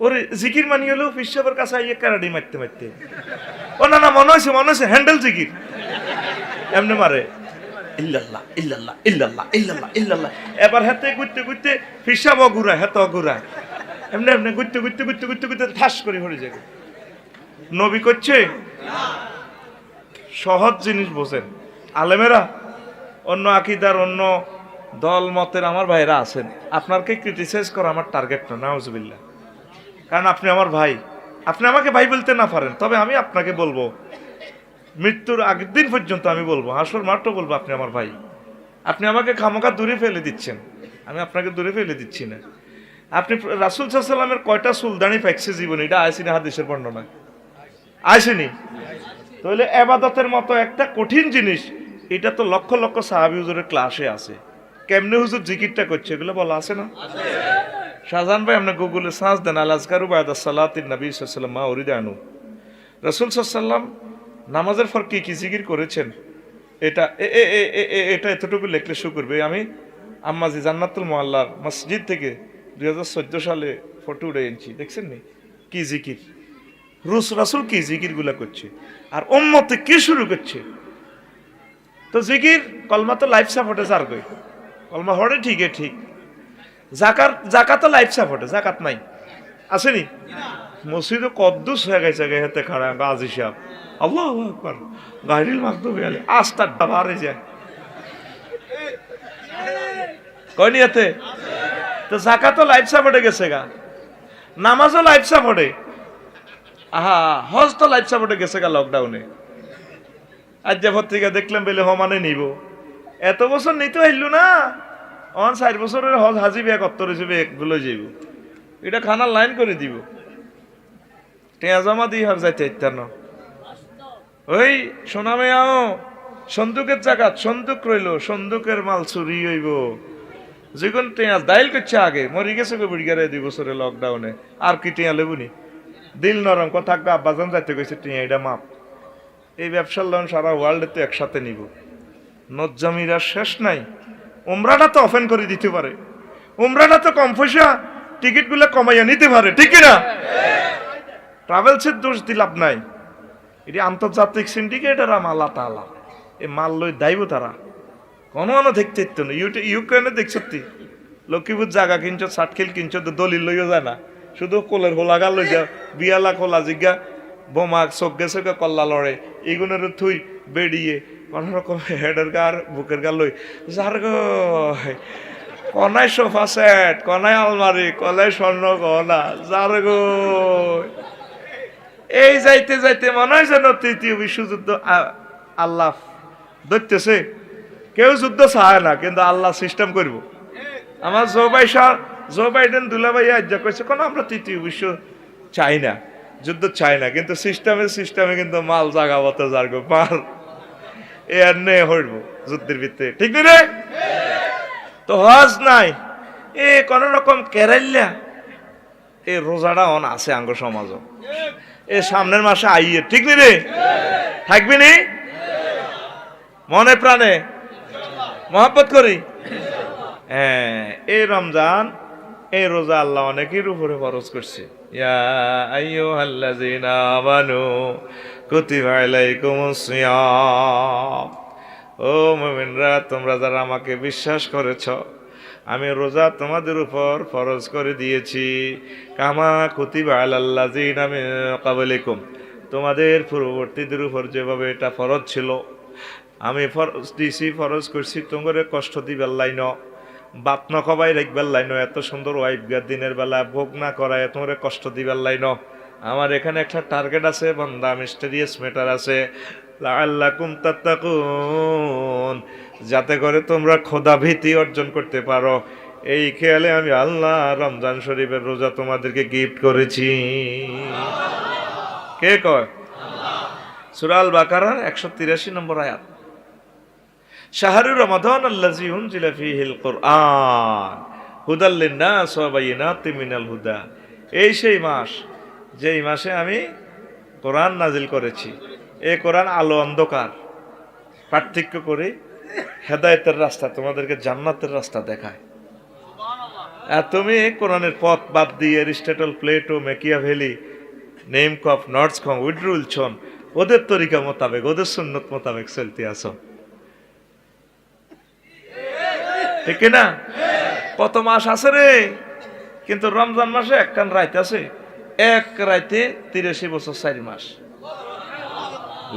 ওরে জিকির মানি হলো পিসাবের কাছে আইয়ে কারাডি মারতে মারতে, ও না না মনে হয়েছে হ্যান্ডেল জিকির এমনি মারে, ইল্লাল্লাহ ইল্লাল্লাহ ইল্লাল্লাহ ইল্লাল্লাহ ইল্লাল্লাহ। এবার হাতে ঘুরতে ঘুরতে পিসাব ঘুরায়, হাত ঘুরায়, এমনি এমনি ঘুরতে ঘুরতে ঘুরতে ঘুরতে ঘুরতে ঠাস করে পড়ে যাবে। নবী করছে সহজ জিনিস বোঝেন আলেমেরা, অন্য আকিদার অন্য দল মতের আমার ভাইরা আছেন, আপনাকে ক্রিটিসাইজ করা আমার টার্গেট না, নাউজুবিল্লাহ। কারণ আপনি আমার ভাই, আপনি আমাকে ভাই বলতে না পারেন, তবে আমি আপনাকে বলবো, মৃত্যুর আগের দিন পর্যন্ত আমি বলবো, হাসর মাঠও বলবো আপনি আমার ভাই। আপনি আমাকে খামোখা দূরে ফেলে দিচ্ছেন, আমি আপনাকে দূরে ফেলে দিচ্ছি না। আপনি রাসূল সাল্লাল্লাহু আলাইহি ওয়াসাল্লামের কয়টা চুলদানি পাইছে জীবনে, এটা আইসিনি হাদিসের বর্ণনা আইসিনি। তাহলে ইবাদতের মতো একটা কঠিন জিনিস, এটা তো লক্ষ লক্ষ সাহাবী হুজুরের ক্লাসে আছে। কেমনে হুজুর জিকিরটা করছে এগুলো বলা আছে না? শাহজাহান ভাই আপনি গুগলে সার্চ দেন, আল আজকারু বা'দা সালাতিন নবী সাল্লাল্লাহু আলাইহি ওয়াসাল্লাম মা উরিদা আনহু। রাসূল সাল্লাল্লাহু আলাইহি ওয়াসাল্লাম নামাজের পর কি কি জিকির করেছেন, এটা এটা এতটুকু লিখলে শু করবে। আমি আম্মাজি জান্নাতুল মুআল্লার মসজিদ থেকে 2014 সালে ফটো উঠে এনেছি, দেখছেন নি কি জিকির রাসূল কি জিকিরগুলা করছে, আর উম্মতে কি শুরু করছে। তো জিকির কলমা তো লাইফ সাপোর্টে যার গই, কলমা হড়ে ঠিকই ঠিক। জাকাত তো লাইফ সাপোর্টে, জাকাত নাই আসেনি। মসজিদে কদ্দুস হয়ে গেছে হেতে খাড়া গাজী সাহেব, আল্লাহু আকবার গায়রিল মাগদুবি আলাইহিম, আস্তাগফিরুল্লাহ বাড়ে যায় কই নিয়াতে। তো জাকাত তো লাইফ সাপোর্টে গেছে গা, নামাজও লাইফ সাপোর্টে, আহা হজ তো লাইফ সাপোর্টে গেছে গা লকডাউনে। আজ যে পত্রিকা দেখলাম বেলে হমানে নিব, এত বছর নিতে হইল না, 4 বছরের হজ হাজি বিয়া কত রয়েছে একগুলো যাইব, এটা খানার লাইন করে দিব, টেয়া জমা দিয়ে হার যাইতে ইত্যান্ন। ওই সোনামে আও সন্দুকের জাকাত, সন্দুক রইল, সন্দুকের মাল চুরি হইব, যেগুন টেয়া দাইল করছে আগে মরি গেছে গো বিড়গারে 2 বছরে লকডাউনে, আর কি টেয়া লেবুনি দিল নরম কথা থাকবে। আব্বাজান যাইতে কইছে টেয়া এটা মাপ, এই ব্যবসার লোন সারা ওয়ার্ল্ডে তো একসাথে নিব, নজ্জামিরা শেষ নাই। উমরাটা তো ওপেন করে দিতে পারে, উমরাটা তো কম পয়সা টিকিটগুলো কমাইয়া নিতে পারে, ঠিক না? ট্রাভেলসের দোষ দিলাপ নাই, এটি আন্তর্জাতিক সিন্ডিকেটার আল্লাহ তাআলা এই মাল লই দাইব, তারা কোনো দেখতে ইত্য না। ইউক্রেনে দেখছতি লক্ষ্মীপুর জায়গা কিনছো, সাটখিল কিনছো, তো দলিল লইও যায় না, শুধু কোলের হোলাগা লই যা, বিয়ালা কোলা জিগা বোমা চোখ গেছে কল্লা লড়ে, এগুলোর থুই বেড়িয়ে কোন রকম হেডের গার বুকের গা লই যার গো, কনায় সোফা সেট, কনায় আলমারি, কনায় স্বর্ণ গহনা, যার গো। এই যাইতে যাইতে মনে হয় যেন 3য় বিশ্বযুদ্ধ আল্লাহ ধরতেছে। কেউ যুদ্ধ চায় না, কিন্তু আল্লাহ সিস্টেম করব। আমার জো বাইডেন দুলাভাই আজ কইছে কোন আমরা 3য় বিশ্ব চাই না, যুদ্ধ চাই না, কিন্তু সিস্টেমে কিন্তু মাল জাগাবত যার গো মাল এ আর নে হইব যুদ্ধের ভিতরে, ঠিক রে? তো হজ নাই, এ কোন রকম কেরাইল্লা এ রোজাটা অন আছে আঙ্গ সমাজ, এ সামনের মাসে আইয়ে, ঠিক নি রে? থাকবি নি মনে প্রাণে মহব্বত করি। হ্যাঁ, এই রমজান এই রোজা আল্লাহ অনেকের উপরে ফরজ করছে। ইয়া আইয়ুহাল্লাযীনা আমানু কুতিবা আলাইকুমুস সিয়াম, ও মুমিনরা তোমরা যারা আমাকে বিশ্বাস করেছ, আমি রোজা তোমাদের উপর ফরজ করে দিয়েছি। কামা কুতিবা আলাল্লাযীনা মিন ক্বাবলিকুম, তোমাদের পূর্ববর্তীদের উপর যেভাবে এটা ফরজ ছিল, আমি ফরজ দিছি, ফরজ করছি, তোমারে কষ্ট দিবার লাইন, বাত ন খবাই রাখবার লাইন, এত সুন্দর ওয়াইফ গা দিনের বেলা ভোগ না করায় তোমারে কষ্ট দিবার লাইন। আমার এখানে একটা টার্গেট আছে, বান্দা মিস্টেরিয়াস ম্যাটার আছে, লাআল্লাকুম তাত্তাকুন, যাতে করে তোমরা খোদা ভীতি অর্জন করতে পারো। এই খেয়ালে আমি আল্লাহ রমজান শরীফের রোজা তোমাদেরকে গিফট করেছি। কে কয়? সূরা আল বাকারার 183 নম্বর আয়াত। শাহরু রমাদান আল্লাযী উনজিলা ফীহিল কুরআন হুদাল লিন-নাস ওয়া বায়িনাতিন মিনাল হুদা, এই সেই মাস যেই মাসে আমি কোরআন নাজিল করেছি। এই কোরআন আলো অন্ধকার পার্থক্য করে হেদায়েতের রাস্তা, তোমাদেরকে জান্নাতের রাস্তা দেখায়। আর তুমি কোরআনের পথ বাদ দিয়ে এরিস্টটল, প্লেটো, ম্যাকিয়াভেলি, নেমকফ, নর্থকম, উইডরুলসন ওদের তরিকা মোতাবেক, ওদের সুন্নত মোতাবেক চলতে আসো, ঠিক না? কত মাস আছে রে, কিন্তু রমজান মাসে একখান রাত আছে, এক রাতে 83 বছর 4 মাস।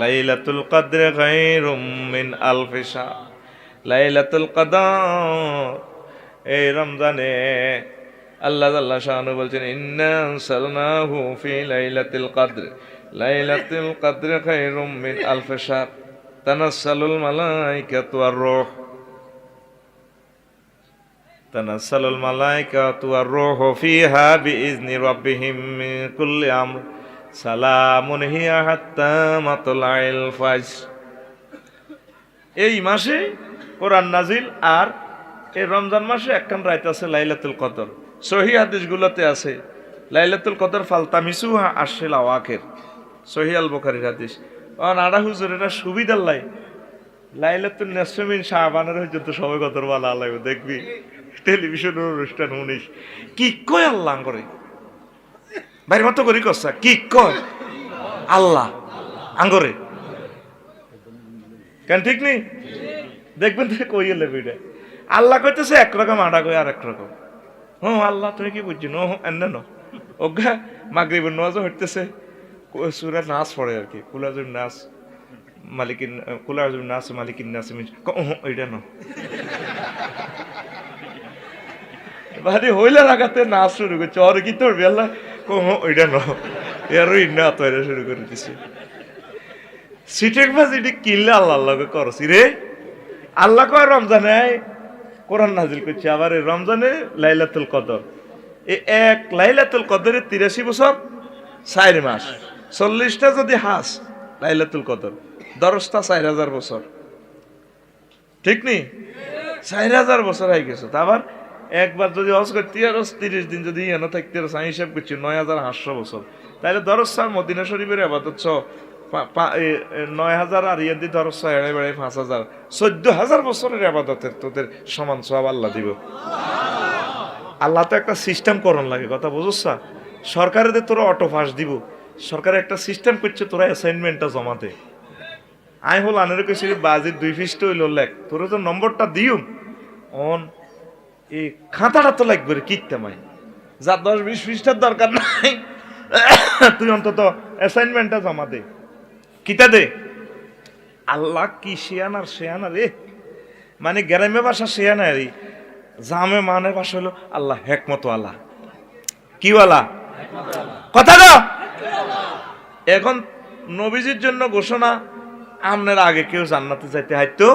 লাইলাতুল কদর খায়রুম মিন আলফি শাহর, লাইলাতুল কদর এই রমজানে আল্লাহ আল্লাহ শানু বলছেন ইন্না আনসালনাহু ফি লাইলাতুল কদর, লাইলাতুল কদর খায়রুম মিন আলফি শাহর তানাজ্জালুল মালাইকাতু ওয়ার রূহ, তানাজ্জালুল মালাইকাতু ওয়ার রূহু ফিহা বিইজনি রাব্বিহিম মিন কুল্লি আমর সালামুন হিয়া হাত্তা মাতলাইল ফাজর। এই মাসে কোরআন নাজিল, আর এই রমজান মাসে একখান রাত আছে লাইলাতুল কদর। সহিহ হাদিসগুলোতে আছে লাইলাতুল কদর ফালতামিসুহা আশরিল আওয়াখির, সহিহ আল বুখারীর হাদিস। আড়া হুজুরেরা সুবিধার লাই লাইলাতুল নিসফ মিন শাবানের পর্যন্ত সবাই কদর বলা লাগবে, দেখবি টেলিভিশনের অনুষ্ঠান 19 কি কয় আল্লাহ করে বাইরে মতো করি কসা কি কয় আল্লাহ আঙ্গরে কেন, ঠিক নেই? দেখবেন তো কইয়ে লেবিটা আল্লাহ কইতেছে একরকম, আড়া কই আর একরকম। আল্লাহ তুমি কি বুঝছি নো এনে ন ওগা মাগরিবের নামাজও হইতেছে, সূরা নাস পড়ে আর কি, কুলাজুন নাস মালিকিন, কুলাজুন নাস মালিকিন নাস মিন এইটা ন বাড়ি হইলে লাগাতে নাচ শুরু করছে, আর কি তোর বেলা ওইটা ন এর ইন্না তৈরি শুরু করে দিছে। সিটেক বাজ এটি কিনলে আল্লাহ আল্লাহকে করছি রে। আল্লাহ কয় রমজানে কোরআন নাজিল করছে, আবার এই রমজানে লাইলাতুল কদর, এই এক লাইলাতুল কদরে 83 বছর 4 মাস, 40টা যদি হাস লাইলাতুল কদর, 10টা 4000 বছর, ঠিক নেই? 4000 বছর হয়ে গেছে। আবার একবার যদি হজ করতে আর 30 দিন যদি এনে থাকতে আর আমি হিসাব করছি 9500 বছর, তাহলে ধরস মদিনা শরীফের আবাদত 9000 আর ইয়ে দিয়ে ধরস 5000, 14000 বছরের আবাদতের তোদের সমান সব আল্লাহ দিব। আল্লাহ তো একটা সিস্টেম করন লাগে, কথা বুঝছ? সরকারের তোরা অটো পাস দিব, সরকারের একটা সিস্টেম করছে, তোরা অ্যাসাইনমেন্টটা জমা দে। আই হল আনের কেছি বাজির 2 পৃষ্ঠা হইল লেখ, তোরা তো নম্বরটা দিও অন এই খাতাটা তো লাগবে রে কিনতে মাই, যা 10-20 পৃষ্ঠার দরকার নাই, তুই অন্তত অ্যাসাইনমেন্টটা জমা দে। কিতা দে? আল্লাহ কি শেয়ানার শেয়ানা রে, মানে গ্রামে ভাষা শেয়ানা রে, জামে মানের ভাষা হলো আল্লাহ হেকমত আল্লাহ, কি ওয়ালা কথা দাও। এখন নবীজির জন্য ঘোষণা, আমনের আগে কেউ জান্নাতে যাইতে হাইতো,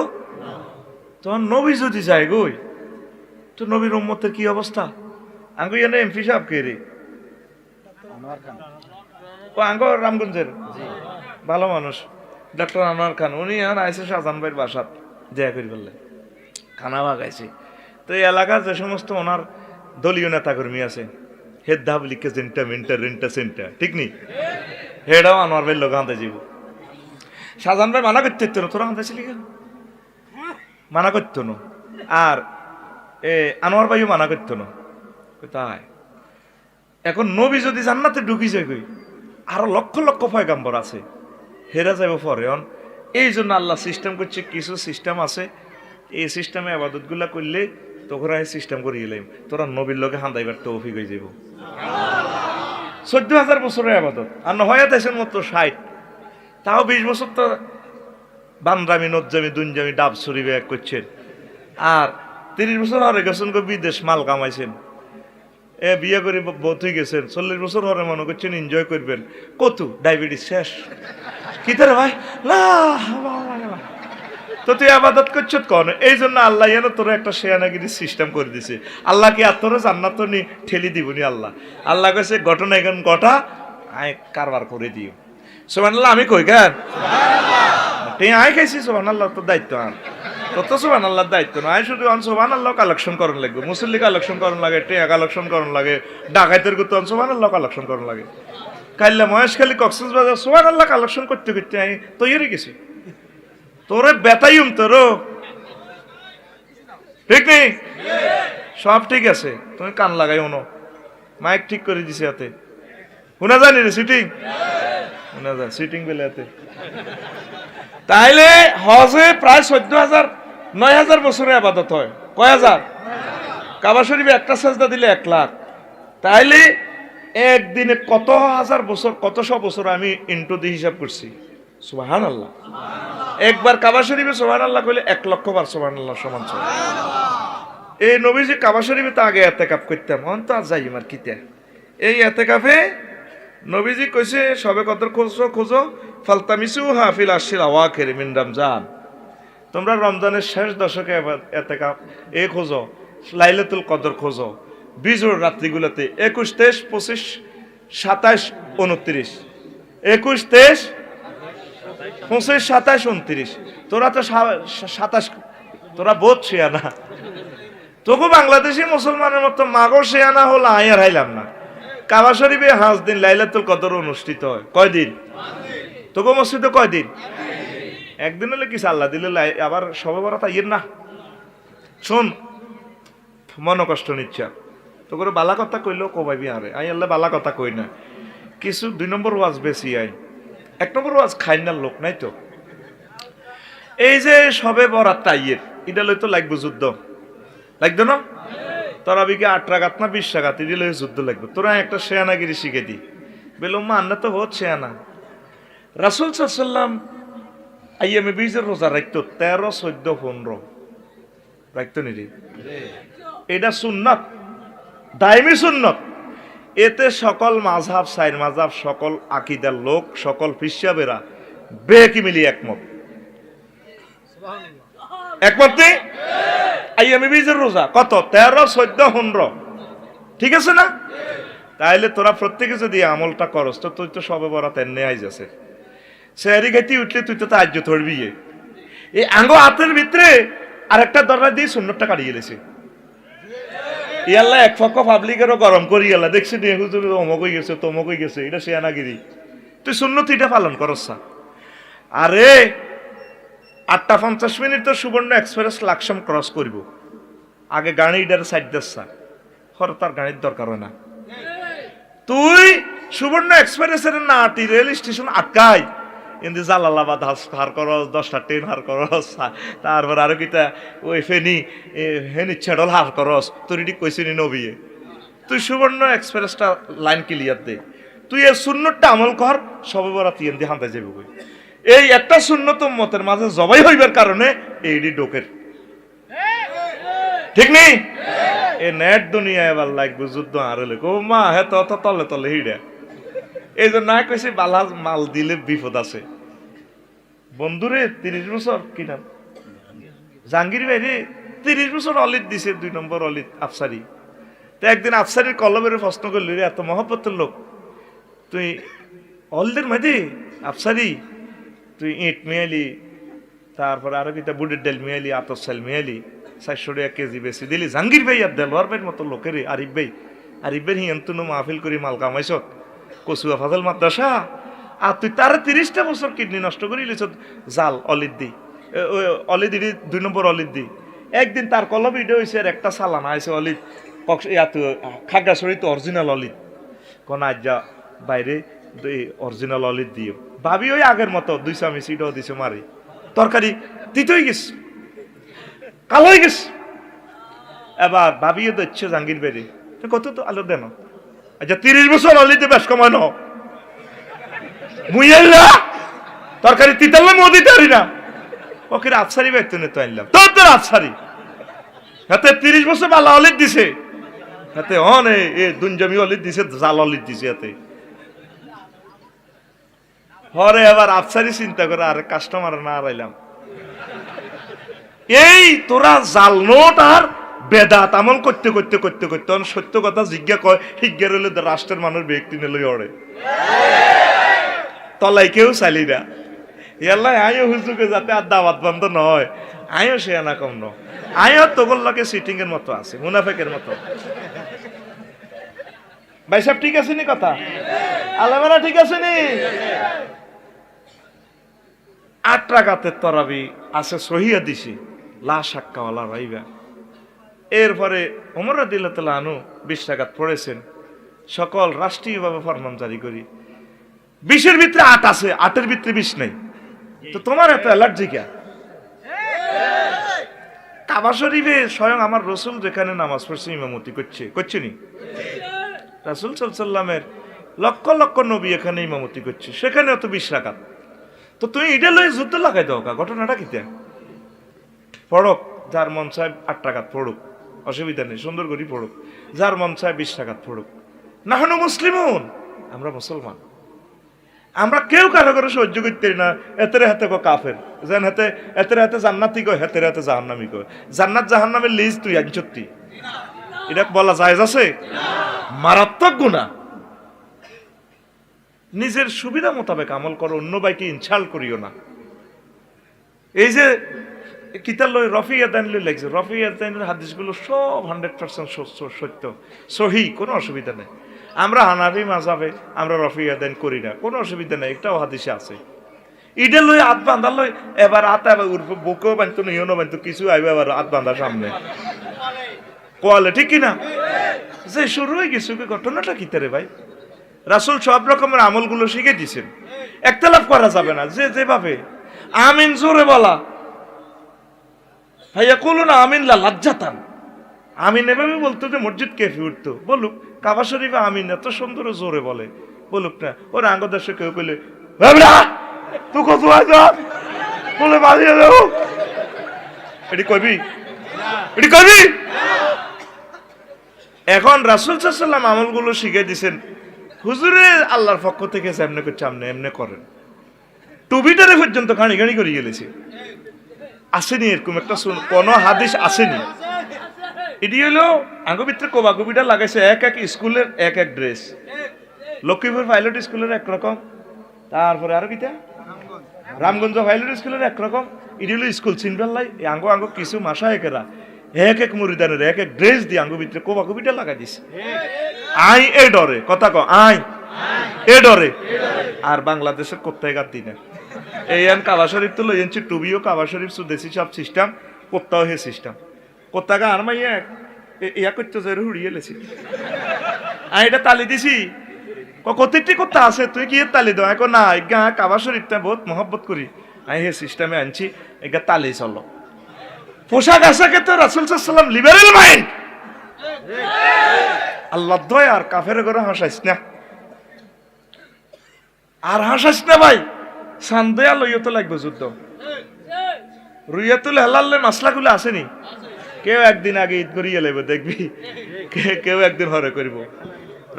তখন নবী যদি যায় গই তো নবীর উম্মতের কি অবস্থা? আঙ্গু এনে এমপি সাহেব কে রে, ও আঙ্গ রামগঞ্জের ভালো মানুষ ডক্টর আনোয়ার খান, উনি আর আইসে শাহজাহান ভাইয়ের বাসাত দেয়া করি বললেন, খানা বাগাইছে। তো এই এলাকার যে সমস্ত ওনার দলীয় নেতাকর্মী আছে, হেদ্দাব লিখে সেন্টা মেন্টা রেন্টা সেন্টা, ঠিক নি? হেডাও আনোয়ার ভাইয়ের লোক আনতে যাবো। শাহজাহান ভাই মানা করতে হতো না, তোরা আনতেছিলি কেন? মানা করতো না, আর আনোয়ার ভাইও মানা করতো না। তাই এখন নবী যদি জান্নাতে ঢুকি যায় কই, আরো লক্ষ লক্ষ পয়গাম্বর আছে, হেরা যাবে পরে। এই জন্য আল্লাহ সিস্টেম করছে, কিছু সিস্টেম আছে, এই সিস্টেমে আবাদত গুলা করলে তোরা এই সিস্টেম করিয়ে লাইম, তোরা নবীর লোকে হান্দাইবার তৌফিক হয়ে যাব। 14,000 বছরের আবাদত, আর নহয়া দেশের মতো 60, তাও 20 বছর তো বান্দামি নজ্জামি দুনজামি ডাব ছড়ি ব্যাগ করছেন, আর 30 বছর হরে গেছেন বিদেশ মাল কামাইছেন, বিয়ে করে বউই গেছেন, 40 বছর হরে মনে করছেন এনজয় করবেন, কত ডায়াবেটিস শেষ কি তারে ভাই না, তো তুই আবাদত করছ কন? এই জন্য আল্লাহ যেন তোর একটা শেয়ানাগিরি সিস্টেম করে দিছে। আল্লাহ কি আর তোর জান্নাত নি ঠেলি দিবনি? আল্লাহ আল্লাহ কাছে ঘটনা এখন ঘটা আয় কারবার করে দিও। সুবহানাল্লাহ আমি কই কেন তুই আয় খাইছি, সুবহানাল্লাহ তোর দায়িত্ব, আর তোর তো সুবহানাল্লাহর দায়িত্ব না। আয় শুধু সুবহানাল্লাহ কালেকশন করন লাগবে, মুসল্লি কালেকশন করন লাগে, টেয়া কালেকশন করন লাগে, ডাকাইতের গুতো সুবহানাল্লাহ কালেকশন করন লাগে। কাইল্লা মহেশখালী কক্সবাজার সুবহানাল্লাহ কালেকশন করতে করতে আমি তৈরি গেছি, তোরে বেতাইম তোর, ঠিক নেই? সব ঠিক আছে, তুমি কান লাগাই শোনো, মাইক ঠিক করে দিছে হাতে, শোনা যায় নি রে সিটিং, শোনা যায় সিটিং বেলে হাতে। তাইলে হজে প্রায় 14,000 9,000 বছরের আবাদত হয়, কয় হাজার? কাবা শরীফে একটা সাজদা দিলে 1 লাখ। তাইলে একদিনে কত হাজার বছর, কত শত বছর আমি ইন্টু দিয়ে হিসাব করছি। সুবহানাল্লাহ। একবার কাবা শরীফে সুবহানাল্লাহ কইলে 1 লক্ষ বার সুবহানাল্লাহ সমান ছিল। এই নবীজি কাবা শরীফে তো আগে এতেকাফ করতাম, অন তো আর যাই আমার কিতা। এই এতেকাফে নবীজি কইছে সবে কদর খোঁজো খোঁজো, ফালতামিসু হাফিল আশিল আওয়াখির মিন রমজান, তোমরা রমজানের শেষ দশকে এতেকাফ খোঁজো, লাইলাতুল কদর খোঁজো, বিজোড় রাত্রিগুলোতে 21, 23, 25, 27, 29, 21, 23, 25, 27, 29। তোরা তো 27, তোরা বোধ শেয়ানা, তোকে বাংলাদেশি মুসলমানের মতো মাগো শেয়ানা হল আয়ার হাইলাম না। কাবা শরীফে 5 দিন লাইলাতুল কদর অনুষ্ঠিত হয়, কয়দিন? তোকে মসজিদে কয়দিন? একদিন হলে কি আল্লাহ দিলে আবার সবে বরাত আইয়ের না। শোন, মন কষ্ট নিচ্ছা তো করে বালা কথা কইলেও কবাইবি আরে আই আল্লাহ বালা কথা কই না কিছু। 2 নম্বর ওয়াজ বেশি আই, 1 নম্বর ওয়াজ খাইনার লোক নাই তো। এই যে সবে বরাতটা আইয়ের, এটা লইতো লাগবে যুদ্ধ, লাগতো না? তোরা বিকে 8 রাকাত না 20 রাকাত দিলে যুদ্ধ লাগবে। তোরা একটা শেয়ানাগিরি শিখে দি বেলো মা আন্না তো বহুত শেয়ানা। রাসূল সাল্লাল্লাহু আলাইহি ওয়াসাল্লাম আইয়ামে বীজের রোজা রাখতো 13, 14, 15 রাখতো নি রে। এটা সুন্নাত, দাইমি সুন্নত। এতে সকল মাযহাব, 4 মাযহাব, সকল আকীদার লোক, সকল ফিসাবেরা বেকি মিলি একমত। একমত নেই? আইয়ামে বীজের রোজা কত? 13, 14, 15, ঠিক আছে না? তাইলে তোরা প্রত্যেকে যদি আমলটা করস তো তুই তো সবে বরাত এনে আইজ আছে। সেহারি খাইতে উঠলে তুই তো তাহাজ্জুদ ধরবি। এই আঙ্গো হাতের ভিতরে আরেকটা দরজা দিয়ে সুন্নতটা কাটিয়ে গেছে। ইয়াল্লা এক ফক পাবলিকেরও গরম করি গেলা, দেখছি নি হুজুর অমক হয়ে গেছে তমক হয়ে গেছে, এটা শেয়ানাগিরি। তুই সুন্নত এটা পালন করস। আরে 8:50 তো সুবর্ণ এক্সপ্রেস লাকসাম ক্রস করব, আগে গাড়িটার সাইড দেসা হর, তার গাড়ির দরকার হয় না। তুই সুবর্ণ এক্সপ্রেসের না আটি রেল স্টেশন আটকাই কিন্তু জালালাবাদ হার করস, 10টা ট্রেন হার করস, তারপর আরো কিতা ওই ফেনি হেনি ছেডল হার করস, তোর এটি কইছিনি নবিয়ে। তুই সুবর্ণ এক্সপ্রেসটা লাইন ক্লিয়ার দে, তুই এই সুন্নতটা আমল কর, সবে বরাত ইয়েন দিয়ে হান্তায় যাবি। এই একটা সুন্নত উম্মতের মাঝে জবাই হইবার কারণে এইডি ডোকের, ঠিক নেই? এ নেট দুনিয়া এবার লাগবে যুদ্ধ আরলে ও মা হে তো তলে তলে হিড়া। এই জন্য না কইছে বালা মাল দিলে বিপদ আছে। বন্ধুরে 30 বছর কি নাম জাহাঙ্গীর ভাই রে 30 বছর অলিদ দিছে, 2 নম্বর অলিদ আফসারি। তো একদিন আফসারির কলমের প্রশ্ন করলি রে, এত মহব্বতের লোক তুই অলিদের মাঝে আফসারি, তুই ইট মিয়ালি, তারপর আরো কিতা বুড়ের ডাল মিয়ালি, আতর চাল মিয়ালি, 400 টাকা কেজি বেশি দিলি। জাহাঙ্গীর ভাই আর দেলোয়ার ভাইয়ের মতো লোকের আরিফ ভাই, আরিফ ভাই হিয়ন্তনু মাহফিল করি মাল কামাইছ কচুয়া ফাজল মাদ্রাসা, আর তুই তার 30টা বছর কিডনি নষ্ট করে লিছ জাল অলিদ দি, অলিদ 2 নম্বর অলিদ দি। একদিন তার কলম ভিডিও হয়েছে আর একটা সালানা আছে অলিদ খাগড়াছড়ি তো অরিজিনাল অলিদ কোন আজ যা বাইরে অরিজিনাল অলিদ দিয়ে ভাবি ওই আগের মতো 2 চামচ ইটাও দিছে মারি তরকারি তিতই গেছে, কালো হয়ে গেছে। এবার ভাবিও দিচ্ছে জাহাঙ্গীর বেরি কত তো আলো দেন, আচ্ছা 30 বছর অলিতে বেশ কমানো মুইয়াল্লা তরকারি তিতালে মোদি তারি না ওকে আফসারি বেতনে তো আনলাম তোর আফসারি হাতে 30 বছর বালা অলিদ দিছে, হাতে অনে এ দুনজমি অলিদ দিছে, জাল অলিদ দিছে হাতে হরে। এবার আফসারি চিন্তা করে আরে কাস্টমার না আইলাম, এই তোরা জাল নোট আর বেদাত আমল করতে করতে করতে করতে সত্য কথা জিজ্ঞা কয় হিজ্ঞার হলে রাষ্ট্রের মানুষ ব্যক্তি নিলে অড়ে তলাই কেউ চালি না। ইয়াল্লা আয়ও হুজুকে যাতে আর দাওয়াত বন্ধ নয়, আয়ও সে না কম ন, আয়ও তোগল লগে সিটিং এর মতো আছে, মুনাফেকের মতো। ভাই সাহেব ঠিক আছে নি কথা? আলামারা ঠিক আছে নি? 8 রাকাতের তরাবি আছে সহিয়া দিছি, লা শাক্কাওয়ালা রাইবা। এরপরে ওমর রাদিয়াল্লাহু তাআলা আনহু 20 রাকাত পড়েছেন। সকল রাষ্ট্রীয়ভাবে ফরমান জারি করি, 20-এর ভিতরে 8 আছে, 8-এর ভিতরে 20 নাই। তো তোমার এত অ্যালার্জি কেন? কাবা শরীফে স্বয়ং আমার রসুল যেখানে নামাজ পড়ছে ইমামতি করছে নি? রাসূল সাল্লাল্লাহু আলাইহি ওয়াসাল্লামের লক্ষ লক্ষ নবী এখানে ইমামতি করছে, সেখানেও তো 20 রাকাত। তো তুমি এটা লই যুদ্ধ লাগাই দাও কা? ঘটনাটা কিতে? পড়ক, যার মন চায় 8 রাকাত পড়ুক, অসুবিধা নেই, সুন্দর করে পড়ুক। যার মন চায় 20 রাকাত পড়ুক। নাহনু মুসলিমুন, আমরা মুসলমান। আমরা কেউ কারো করে সহ্য করতে না এতের হাতে কো কাফের, যেন হাতে এতের হাতে জান্নাতি কয়, হেতের হাতে জাহান্নামী কয়। জান্নাত জাহান্নামের লিস্ট তুই আনছতি, এটা বলা জায়েজ আছে? মারাত্মক গুনাহ। নিজের সুবিধা মোতাবেক আমল করো, অন্য ভাইকে ইনসাল্ট করিও না। এই যে কিতাব লই রফিয়াদান লই লাগছে, রফিয়াদানের হাদিসগুলো সব 100% সত্য, সহি, কোনো অসুবিধা নেই। আমরা হানাফি মাযহাবে আমরা রফিয়াদান করি না, কোনো অসুবিধা নেই, একটাও হাদিসে আছে। ইডে লই হাত বাঁধা লই, এবার হাত এবার উঠবো, বুকেও বাঁধতো নিয়নও বাঁধতো, কিছু আইবে আবার হাত বাঁধা সামনে কোয়ালে, ঠিক কিনা? যে শুরু হয়ে গেছে, ঘটনাটা কিতে রে ভাই? রাসূল সব রকমের আমলগুলো শিখে দিয়েছেন, একতলাফ করা যাবে না। যে যেভাবে আমিন জোরে বলা, ভাইয়া কলো না আমিন লাজ্জাতান, আমিন এভাবে বলতো যে মসজিদ কেঁপে উঠতো। বলুক কাবা শরীফে আমিন এত সুন্দর জোরে বলে, বলুক না। ওর আঙ্গদেশে কেউ কইলে তুই কত বলে বাজিয়ে দেব, এটি কবি, এটি কবি। এখন রাসূল সাল্লাল্লাহু আলাইহি ওয়াসাল্লাম আমলগুলো শিখে দিয়েছেন, হুজুরে আল্লাহর পক্ষ থেকে এমনি করছে, আপনি এমনি করেন। টুবিটারে পর্যন্ত খানি খানি করে গেলেছে। আসেনি এরকম একটা কোন হাদিস আসেনি। এটি হলো আঙ্গো ভিতরে কোবাকুবিটা লাগাইছে, এক এক স্কুলের এক এক ড্রেস। লক্ষ্মীপুর পাইলট স্কুলের একরকম, তারপরে আরো কিটা রামগঞ্জ পাইলট স্কুলের একরকম। এটি হলো স্কুল চিনবেলাই আঙ্গো আঙ্গো কিছু মাসা একেরা এক এক মুরিদানের এক এক ড্রেস দিয়ে আঙ্গো ভিতরে কোবাকুবিটা লাগাই দিছে। আই এ ডরে কথা ক, আই এ ডরে। আর বাংলাদেশের কোথায় গাতি না, এই কাবা শরীফ তো লই আনছি, টুবিও কাবা শরীফ সুদেশি সব সিস্টেম, কোত্তাও হে সিস্টেম। কোত্তাকে আর মাইয়া ইয়া করতে যে হুড়িয়ে লেছি, আমি এটা তালি দিছি। কতটি কোত্তা আছে, তুই কি তালি দাও? এখন না, এগা কাবা শরীফটা বহুত মহব্বত করি, আমি হে সিস্টেমে আনছি, এগা তালি চলো। পোশাক আশাকে তো রাসূল সাল্লাল্লাহু আলাইহি ওয়াসাল্লাম লিবারেল মাইন্ড, আল্লাহ দয়। আর কাফের ঘরে হাসাইস না, আর হাসাইস না ভাই। সান্দেয়া লইয়া তো লাগবে যুদ্ধ, রুইয়াতুল হালালে মাসলাগুলো আসেনি। কেউ একদিন আগে ঈদ করিয়ে লেবে দেখবি, কেউ একদিন হরে করব।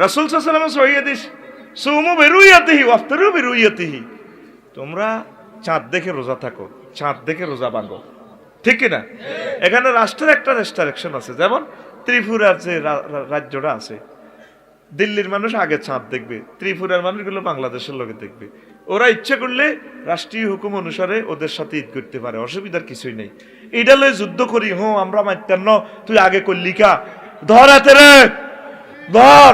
রাসূল সাল্লাল্লাহু আলাইহি ওয়াসাল্লাম সহিহ হাদিস, সুমু বিরুইয়াতিহি ওয়াফতারু বিরুইয়াতিহি, তোমরা চাঁদ দেখে রোজা থাকো, চাঁদ দেখে রোজা ভাঙো, ঠিক কিনা? এখানে রাষ্ট্রের একটা রেস্ট্রিকশন আছে, যেমন ত্রিপুরার যে রাজ্যটা আছে, দিল্লির মানুষ আগে চাঁদ দেখবে, ত্রিপুরার মানুষগুলো বাংলাদেশের লোকে দেখবে। ওরা ইচ্ছে করলে রাষ্ট্রীয় হুকুম অনুসারে ওদের সাথে ঈদ করতে পারে, অসুবিধার কিছুই নেই। এটা লই যুদ্ধ করি, আমরা মাইতান্ন, তুই আগে করলি কা? ধর হাতে রে, ধর।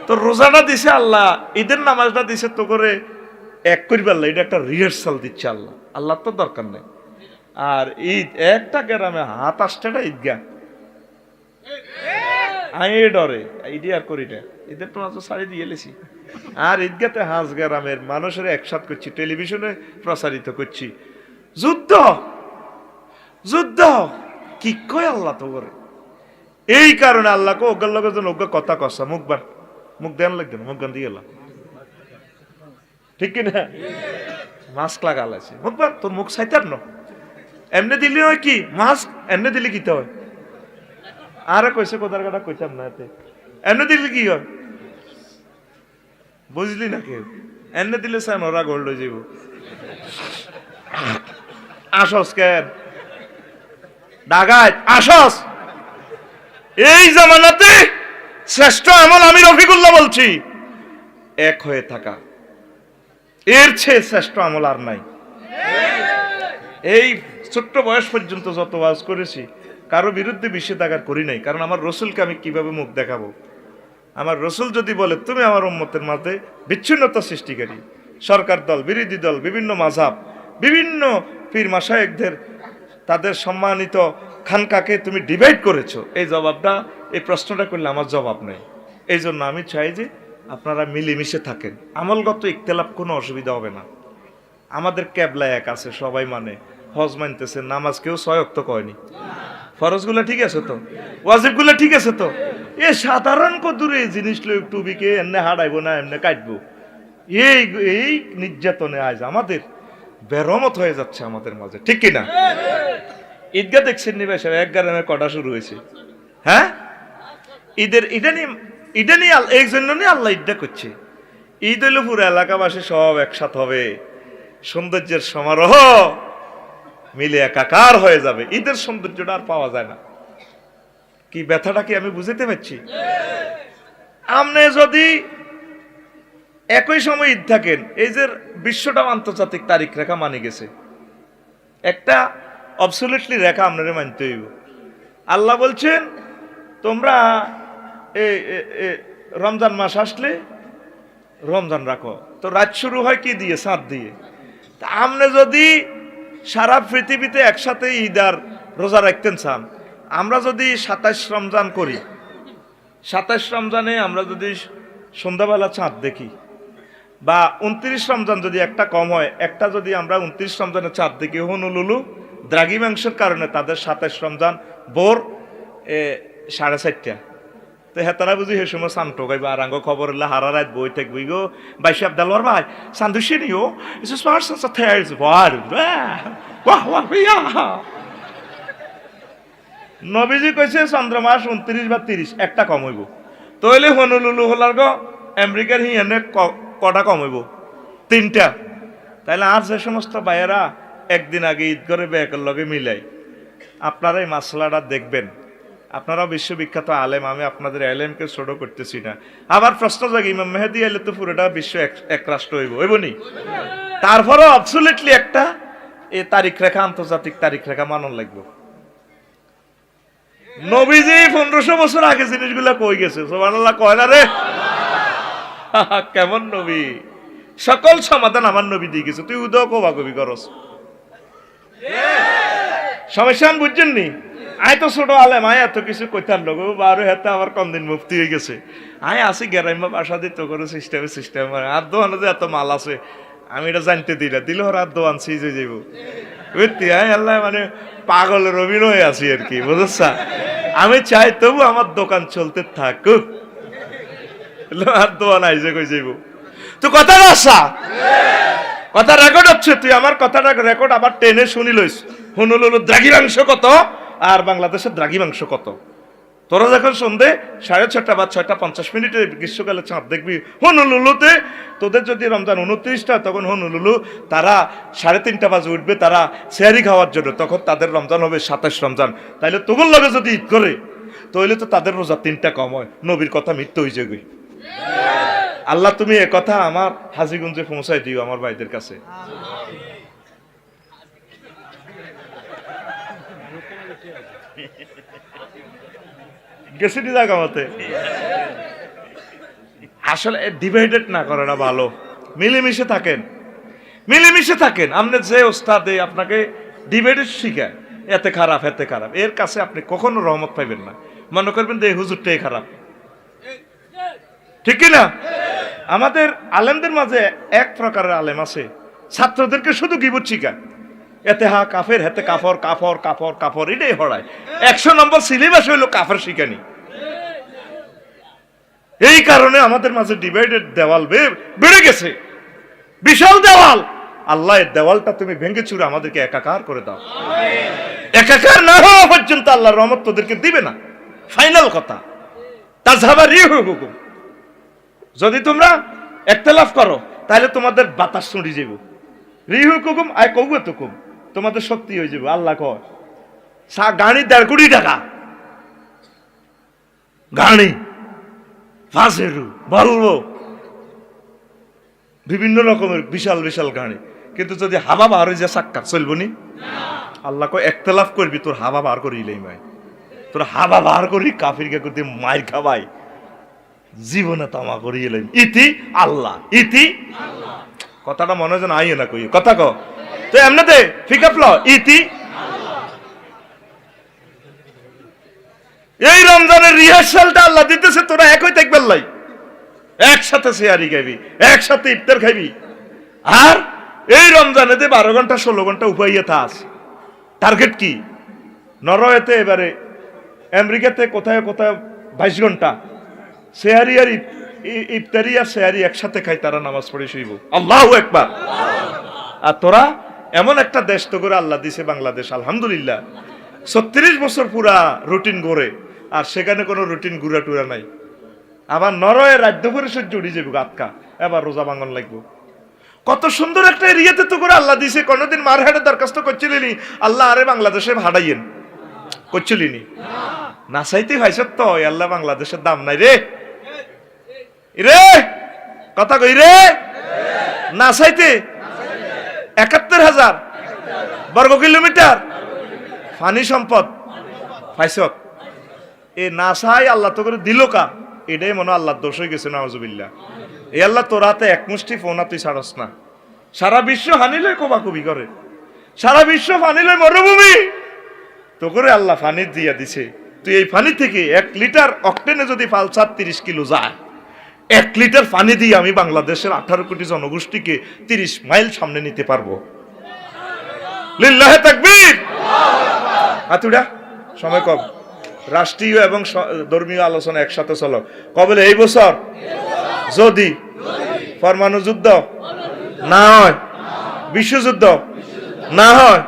তোর রোজাটা দিছে আল্লাহ, ঈদের নামাজটা দিছে তো করে এক করিবার, এটা একটা রিহার্সাল দিচ্ছে আল্লাহ। আল্লাহ তো দরকার নেই। আর ঈদ একটা গ্রামে হাত আসছেটা ঈদগা, আমি ডরে ঈদে আর করি না, ঈদের তো মাত্র শাড়ি দিয়ে এলেছি। আর ঈদগাতে হাঁস গ্রামের মানুষের একসাথ করছি, টেলিভিশনে প্রচারিত করছি। যুদ্ধ যুদ্ধ কি কয় আল্লাহ তো করে। এই কারণে আল্লাহকে অজ্ঞার লোকের জন্য অজ্ঞা কথা কষা, মুখ দেন লাগবে না, মুখ গান দিয়ে এলাম, ঠিক কিনা? মাস্ক লাগাল আছে, মুখ বান, তোর মুখ সাইতার ন, এমনি দিলে হয় কি? মাস্ক এমনি দিলে কিতে হয়? আরে কইছে কোদার কাটা কইতাম না, এতে এমনি দিলে কি হয় বুঝলি না? কেউ এমনি দিলে চান ওরা গোল্ড হয়ে যাব। আসস কেন ডাগায় আসস? এই জামানাতে শ্রেষ্ঠ আমল আমি রফিকুল্লাহ বলছি, এক হয়ে থাকা, এর চেয়ে শ্রেষ্ঠ আমল আর নাই। এই ছোট্ট বয়স পর্যন্ত যত ওয়াজ করেছি, কারো বিরুদ্ধে নিষেধাজ্ঞা করি নাই, কারণ আমার রসুলকে আমি কিভাবে মুখ দেখাবো? আমার রসুল যদি বলে তুমি আমার উম্মতের মাঝে বিচ্ছিন্নতা সৃষ্টিকারী, সরকার দল, বিরোধী দল, বিভিন্ন মাযহাব, বিভিন্ন পীর মাশায়েখদের তাদের সম্মানিত খানকাকে তুমি ডিভাইড করেছো, এই জবাবটা, এই প্রশ্নটা করলে আমার জবাব নেই। এই জন্য আমি চাই যে আপনারা মিলেমিশে থাকেন, আমলগত ইখতিলাফ কোনো অসুবিধা হবে না। আমাদের ক্যাবলা এক আছে, সবাই মানে হজ মানতেছে, নামাজ কেউ 6 ওয়াক্ত কয়নি, ফরজগুলো ঠিক আছে তো, ওয়াজিবগুলো ঠিক আছে তো, এ সাধারণ কদূরে এই জিনিস লই টুবিকে এমনি হারাইবো না এমনি কাটবো, এই এই নির্যাতনে আজ আমাদের বেরমত হয়ে যাচ্ছে আমাদের মাঝে, ঠিক কিনা? ঈদগাহ দেখছেন নি বেশা এক গ্রামে কটা শুরু হয়েছে, হ্যাঁ? ঈদের এটা নিয়ে এই জন্য নিয়ে আল্লাহ ঈদটা করছে। ঈদ হইলে পুরো এলাকাবাসী সব একসাথে হবে, সৌন্দর্যের সমারোহ মিলে একাকার হয়ে যাবে, ঈদের সৌন্দর্যটা আর পাওয়া যায় না। কি ব্যথাটা কি আমি বুঝতে পারছি? আপনি যদি একই সময় ঈদ থাকেন, এই যে বিশ্বটা আন্তর্জাতিক তারিখ রেখা মানে গেছে, একটা অবসলিউটলি রেখা আপনারা মানতে হইব। আল্লাহ বলছেন তোমরা রমজান মাস আসলে রমজান রাখো, তো রাত শুরু হয় কি দিয়ে? চাঁদ দিয়ে। তা আপনি যদি সারা পৃথিবীতে একসাথে ঈদ আর রোজা রাখতেন চান, আমরা যদি 27 রমজান করি, 27 রমজানে আমরা যদি সন্ধ্যাবেলা চাঁদ দেখি, বা 29 রমজান যদি একটা কম হয়, একটা যদি আমরা 29 রমজানে চাঁদ দেখি, হনুলুলু দ্রাঘিমাংশের কারণে তাদের 27 রমজান ভোর 4:30টা, তো হেতারা বুঝি সে সময় চান টোকাইবা আর আঙ্গ খবর হলে হারা রাত বই থাকবি গো বাইশে আবদালওয়ার ভাই চান্দুসি নিও এসে নবীজি কইছে চন্দ্রমাস 29 বা 30 একটা কম হইব, তইলে হনুলুলু হলার গো আমেরিকার হিয়ানে কটা কম হইব? 3টা। তাইলে আর যে সমস্ত ভাইয়েরা একদিন আগে ঈদ করে ব্যাকের লগে মিলাই, আপনারা এই মাসলাটা দেখবেন। আপনারা বিশ্ববিখ্যাত আলেম, আমি আপনাদের আলেমকে ছোট করতেছি না। আবার প্রশ্ন জাগে ইমাম মেহেদী এলে তো পুরোটা বিশ্ব এক রাষ্ট্র হইব নি? তারপরেও অবসলিউটলি একটা এই তারিখ রেখা, আন্তর্জাতিক তারিখ রেখা মানন লাগবে। নবীজি 1500 বছর আগে জিনিসগুলা কই গেছে, সুবহানাল্লাহ কয় না রে? কেমন নবী, সকল সমাধান আমার নবী দিয়ে গেছে, তুই উদয় কবা কবি করস সমস্যা বুঝছেন নি? আয় তো ছোট আলেম, আয় এত কিছু কইতার লোক বারো হাতে আমার কমদিন মুফতি হয়ে গেছে, আয় আসি গ্রাম্য বাসা দিত করে সিস্টেম আর দোয়ানো যে এত মাল আছে, আমি এটা জানতে দিলে ওর আর দোয়ান সিজ হয়ে যাইব বুঝতি? আয় আল্লাহ মানে পাগলের অভিনয় আছি আর কি, বুঝছা? আমি চাই তবু আমার দোকান চলতে থাকুক, আর দোয়ান আইজে কই যাইব। তো কথা আসা কথা রেকর্ড হচ্ছে, তুই আমার কথাটা রেকর্ড আবার টেনে শুনি লইস। হুনুলুলু দ্রাঘিমাংশ কত আর বাংলাদেশের দ্রাঘিমাংশ কত? তোরা যখন সন্ধে 6:30 বা 6:50 গ্রীষ্মকালে চাঁদ দেখবি হনুলুলুতে, তোদের যদি রমজান 29টা, তখন হনুলুলু তারা 3:30 বাজে উঠবে, তারা সেহারি খাওয়ার জন্য, তখন তাদের রমজান হবে 27 রমজান। তাইলে তোগুর লগে যদি ঈদ করে, তাহলে তো তাদের রোজা 3টা কম হয়, নবীর কথা মিথ্যা হয়ে যাবে। আল্লাহ তুমি এ কথা আমার হাজীগঞ্জে পৌঁছাই দিও আমার ভাইদের কাছে। গেছিনি জায়গা মতে, আসলে ডিভাইডেড না করে না ভালো, মিলেমিশে থাকেন, মিলেমিশে থাকেন। আপনি যে ওস্তাদে আপনাকে ডিভাইডেড শিখায় এতে খারাপ এতে খারাপ, এর কাছে আপনি কখনো রহমত পাইবেন না। মনে করবেন যে এই হুজুরটাই খারাপ, ঠিক কিনা? আমাদের আলেমদের মাঝে এক প্রকারের আলেম আছে, ছাত্রদেরকে শুধু গীবত শিখায়, এতে হা কাফের, হেতে কাফর কাফর কাফর কাফর, এটাই হড়ায়। 100 নম্বর সিলেবাস হইল কাফের শিখানি। এই কারণে আমাদের মাঝে ডিভাইডেড দেওয়াল বেড়ে গেছে, বিশাল দেওয়াল। আল্লাহ এর দেওয়ালটা তুমি ভেঙে চুরে আমাদেরকে একাকার করে দাও। একাকার না হওয়া পর্যন্ত আল্লাহর রহমত তোদেরকে দিবে না, ফাইনাল কথা। তাজহাবা রিহুকুম, যদি তোমরা ইখতিলাফ করো তাহলে তোমাদের বাতাস ছুঁড়ি যাব। রিহুকুম আয় কৌতুকুম, তোমাদের শক্তি হয়ে যাবে। আল্লাহ কয় গাড়ি 1.5 কোটি টাকা গাড়ি ফাঁসেরু বলবো বিভিন্ন রকমের বিশাল বিশাল গাড়ি, কিন্তু যদি হাবা বার হয়ে যায় সাক্কার চলবো নি? আল্লাহ কয় ইখতিলাফ করবি, তোর হাবা বার করিলেই মাই, তোর হাবা বার করি কাফিরকে করতে মাইর খাবাই, জীবনে তামা করিলেন ইতি আল্লাহ, ইতি আল্লাহ। কথাটা মনে হয় আইয়ে না কই কথা ক তো এমনিতে ফিকাপ ল ইতি আল্লাহ। এই রমজানের রিহার্সালটা আল্লাহ দিতেছে, তোরা একই থাকবেন লাই, একসাথে সেহারি খাইবি, একসাথে ইফতার খাইবি। আর এই রমজানেতে 12 ঘন্টা 16 ঘন্টা উপাইয়ে থাস। টার্গেট কি? নরওয়েতে এবারে, আমেরিকাতে কোথায় কোথায় 22 ঘন্টা সেহারি আর ইফতারি আর সেহারি একসাথে খাই, তারা নামাজ পড়ে শুইব। আল্লাহু আকবার। আর তোরা এমন একটা দেশ তো করে আল্লাহ দিছে বাংলাদেশ, আলহামদুলিল্লাহ 36 বছর পুরা রুটিন গড়ে, আর সেখানে কোনো রুটিন ঘুরা টুরা নাই। আবার নরওয়ে রাজ্য পরিষদ জুড়ি যাবো আটকা, এবার রোজা ভাঙন লাগবো। কত সুন্দর একটা এরিয়াতে তো করে আল্লাহ দিছে। কোনোদিন মার হাটে দরখাস্ত করছিলি আল্লাহ আরে বাংলাদেশে ভাড়াইয়েন, করছিলি না চাইতে ভাইস তো আল্লাহ বাংলাদেশের দাম নাই রে, রে কথা কই রে, না চাইতে 71,000 বর্গ কিলোমিটার পানি সম্পদ পাইছ। এ না চাই আল্লাহ তো করে দিল কা, এটাই মনে আল্লাহর দোষ হয়ে গেছে। নাউজুবিল্লাহ। এই আল্লাহ তোর হাতে এক মুষ্টি ফোনা তুই ছাড়স না, সারা বিশ্ব হানিলে কোবাকুবি করে, সারা বিশ্ব ফানিলে মরুভূমি, তো করে আল্লাহ ফানি দিয়া দিছে। তুই এই ফানি থেকে 1 লিটার অক্টেনে যদি পালসার 30 কিলো যায়, 1 লিটার পানি দিয়ে আমি বাংলাদেশের 18 কোটি জনগোষ্ঠীকে 30 মাইল সামনে নিতে পারবো। লিল্লাহে তাকবীর। আতুডা সময় কম, রাষ্ট্রীয় এবং ধর্মীয় আলোচনা একসাথে চলো। কবে? এই বছর যদি পরমাণু যুদ্ধ না হয়, বিশ্বযুদ্ধ না হয়,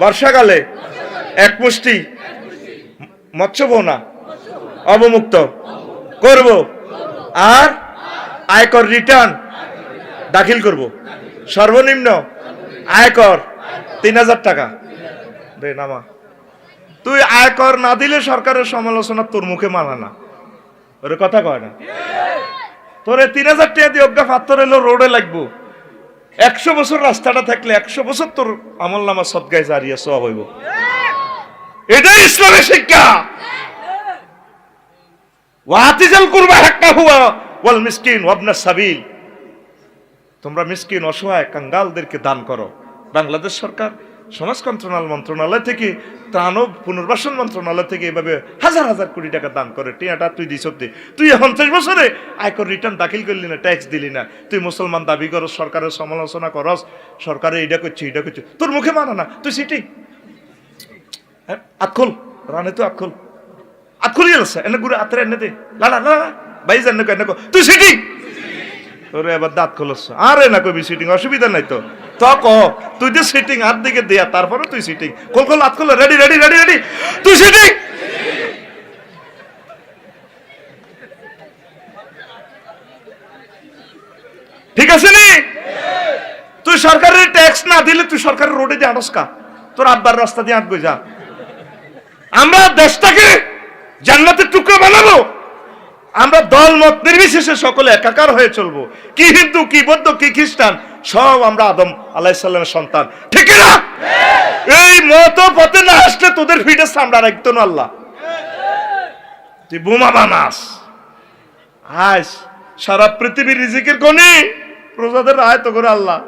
বর্ষাকালে এক মুষ্টি মৎস্য বোনা অবমুক্ত করব, আর আয়কর রিটার্ন দাখিল করব। সর্বনিম্ন আয়কর 3,000 টাকা। দে নামা, তুই আয়কর না দিলে সরকারের সমালোচনা তোর মুখে মানা না, ওরে কথা কয় না। তোরে 3,000 টাকা দিয়ে অজ্ঞা ফাত্তর এলো রোডে লাগবো। 100 বছর রাস্তাটা থাকলে 100 বছর তোর আমল নামা সদগায় জারিয়া সওয়াব হইব। এটাই ইসলামের শিক্ষা। ওয়াতিজাল কুরবা হাক্কাহু ওয়াল মিসকিন ওয়াবনাস সাবিল। তোমরা মিসকিন, অসহায়, কাঙ্গালদেরকে দান করো। বাংলাদেশ সরকার সমাজ কল্যাণ মন্ত্রণালয় থেকে, ত্রাণ ও পুনর্বাসন মন্ত্রণালয় থেকে এভাবে হাজার হাজার কোটি টাকা দান করে। টিয়াটা তুই দিস, তুই 50 বছরে আয়কর রিটার্ন দাখিল করলি না, ট্যাক্স দিলি না। তুই মুসলমান দাবি করস, সরকারের সমালোচনা করস, সরকারে এইটা করছে এইটা করছে, তোর মুখে মানা না। তুই সিটি আতখোল রানে, তুই আতখোল আতখোল গেছে এনে ঘুরে আতরে এনে দে লালা লালা ভাই জান এনে তুই সিটি তোরে এবার দাঁত খোলস। আরে না কবি সিটিং, অসুবিধা নাই তো। তো ক তুই যে সিটিং হাত দিকে দেয়া, তারপরে তুই সিটিং খোল খোল হাত খোল, রেডি রেডি রেডি রেডি, তুই সিটিং। ঠিক আছে নি? তুই সরকারের ট্যাক্স না দিলে তুই সরকারের রোডে দিয়ে আটস কা, তোর আব্বার রাস্তা দিয়ে আটবে যা। আমরা দেশটাকে জান্নাতের টুকরো বানাবো। আমরা দল মত নির্বিশেষে সকলে একাকার হয়ে চলবো। কি হিন্দু, কি বৌদ্ধ, কি খ্রিস্টান, সব আমরা আদম আলাইহিস সালামের সন্তান। ঠিক না? এই মত পথে না আসলে তোদের ফিটে সামরা রাখতো না আল্লাহ। তুই বোমা বানাস। আজ সারা পৃথিবীর রিজিকের কোণে প্রজাদের আয়ত করে আল্লাহ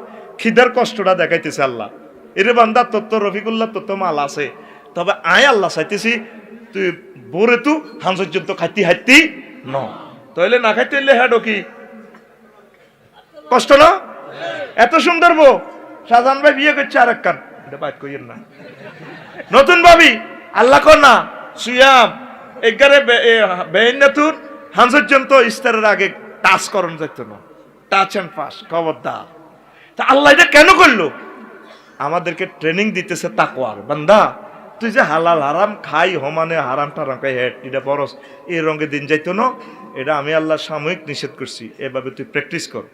খিদার কষ্টটা দেখাইতেছে আল্লাহ। এরে বান্দা তোর তো রফিকুল্লাহ, তোর তো মাল আছে, তবে আয় আল্লাহ চাইতেছি তুই বোরে তু হাঁসর্যন্ত খাইতি হাইতি ন, তাইলে না খাইতে হইলে হ্যাঁ কি কষ্ট না? এত সুন্দর বউ শাহজাহান ভাই বিয়ে করছে আর এক কান, এটা বাইট কইয়েন না। নতুন ভাবি আল্লাহ কর না সুয়াম এগারে বেইন না তুর হাঁসর্যন্ত ইস্তারের আগে টাচ করন যেত না, টাচ এন্ড পাস, খবরদার। তা আল্লাহ এটা কেন করলো? আমাদেরকে ট্রেনিং দিতেছে তাকওয়ার। বান্দা তুই যে হালাল হারাম খাই, হমানে হারাম টারাম খাই, হেড এটা বরস এই রঙে দিন যাইতো না, এটা আমি আল্লাহ সাময়িক নিষেধ করছি, এভাবে তুই প্র্যাকটিস কর।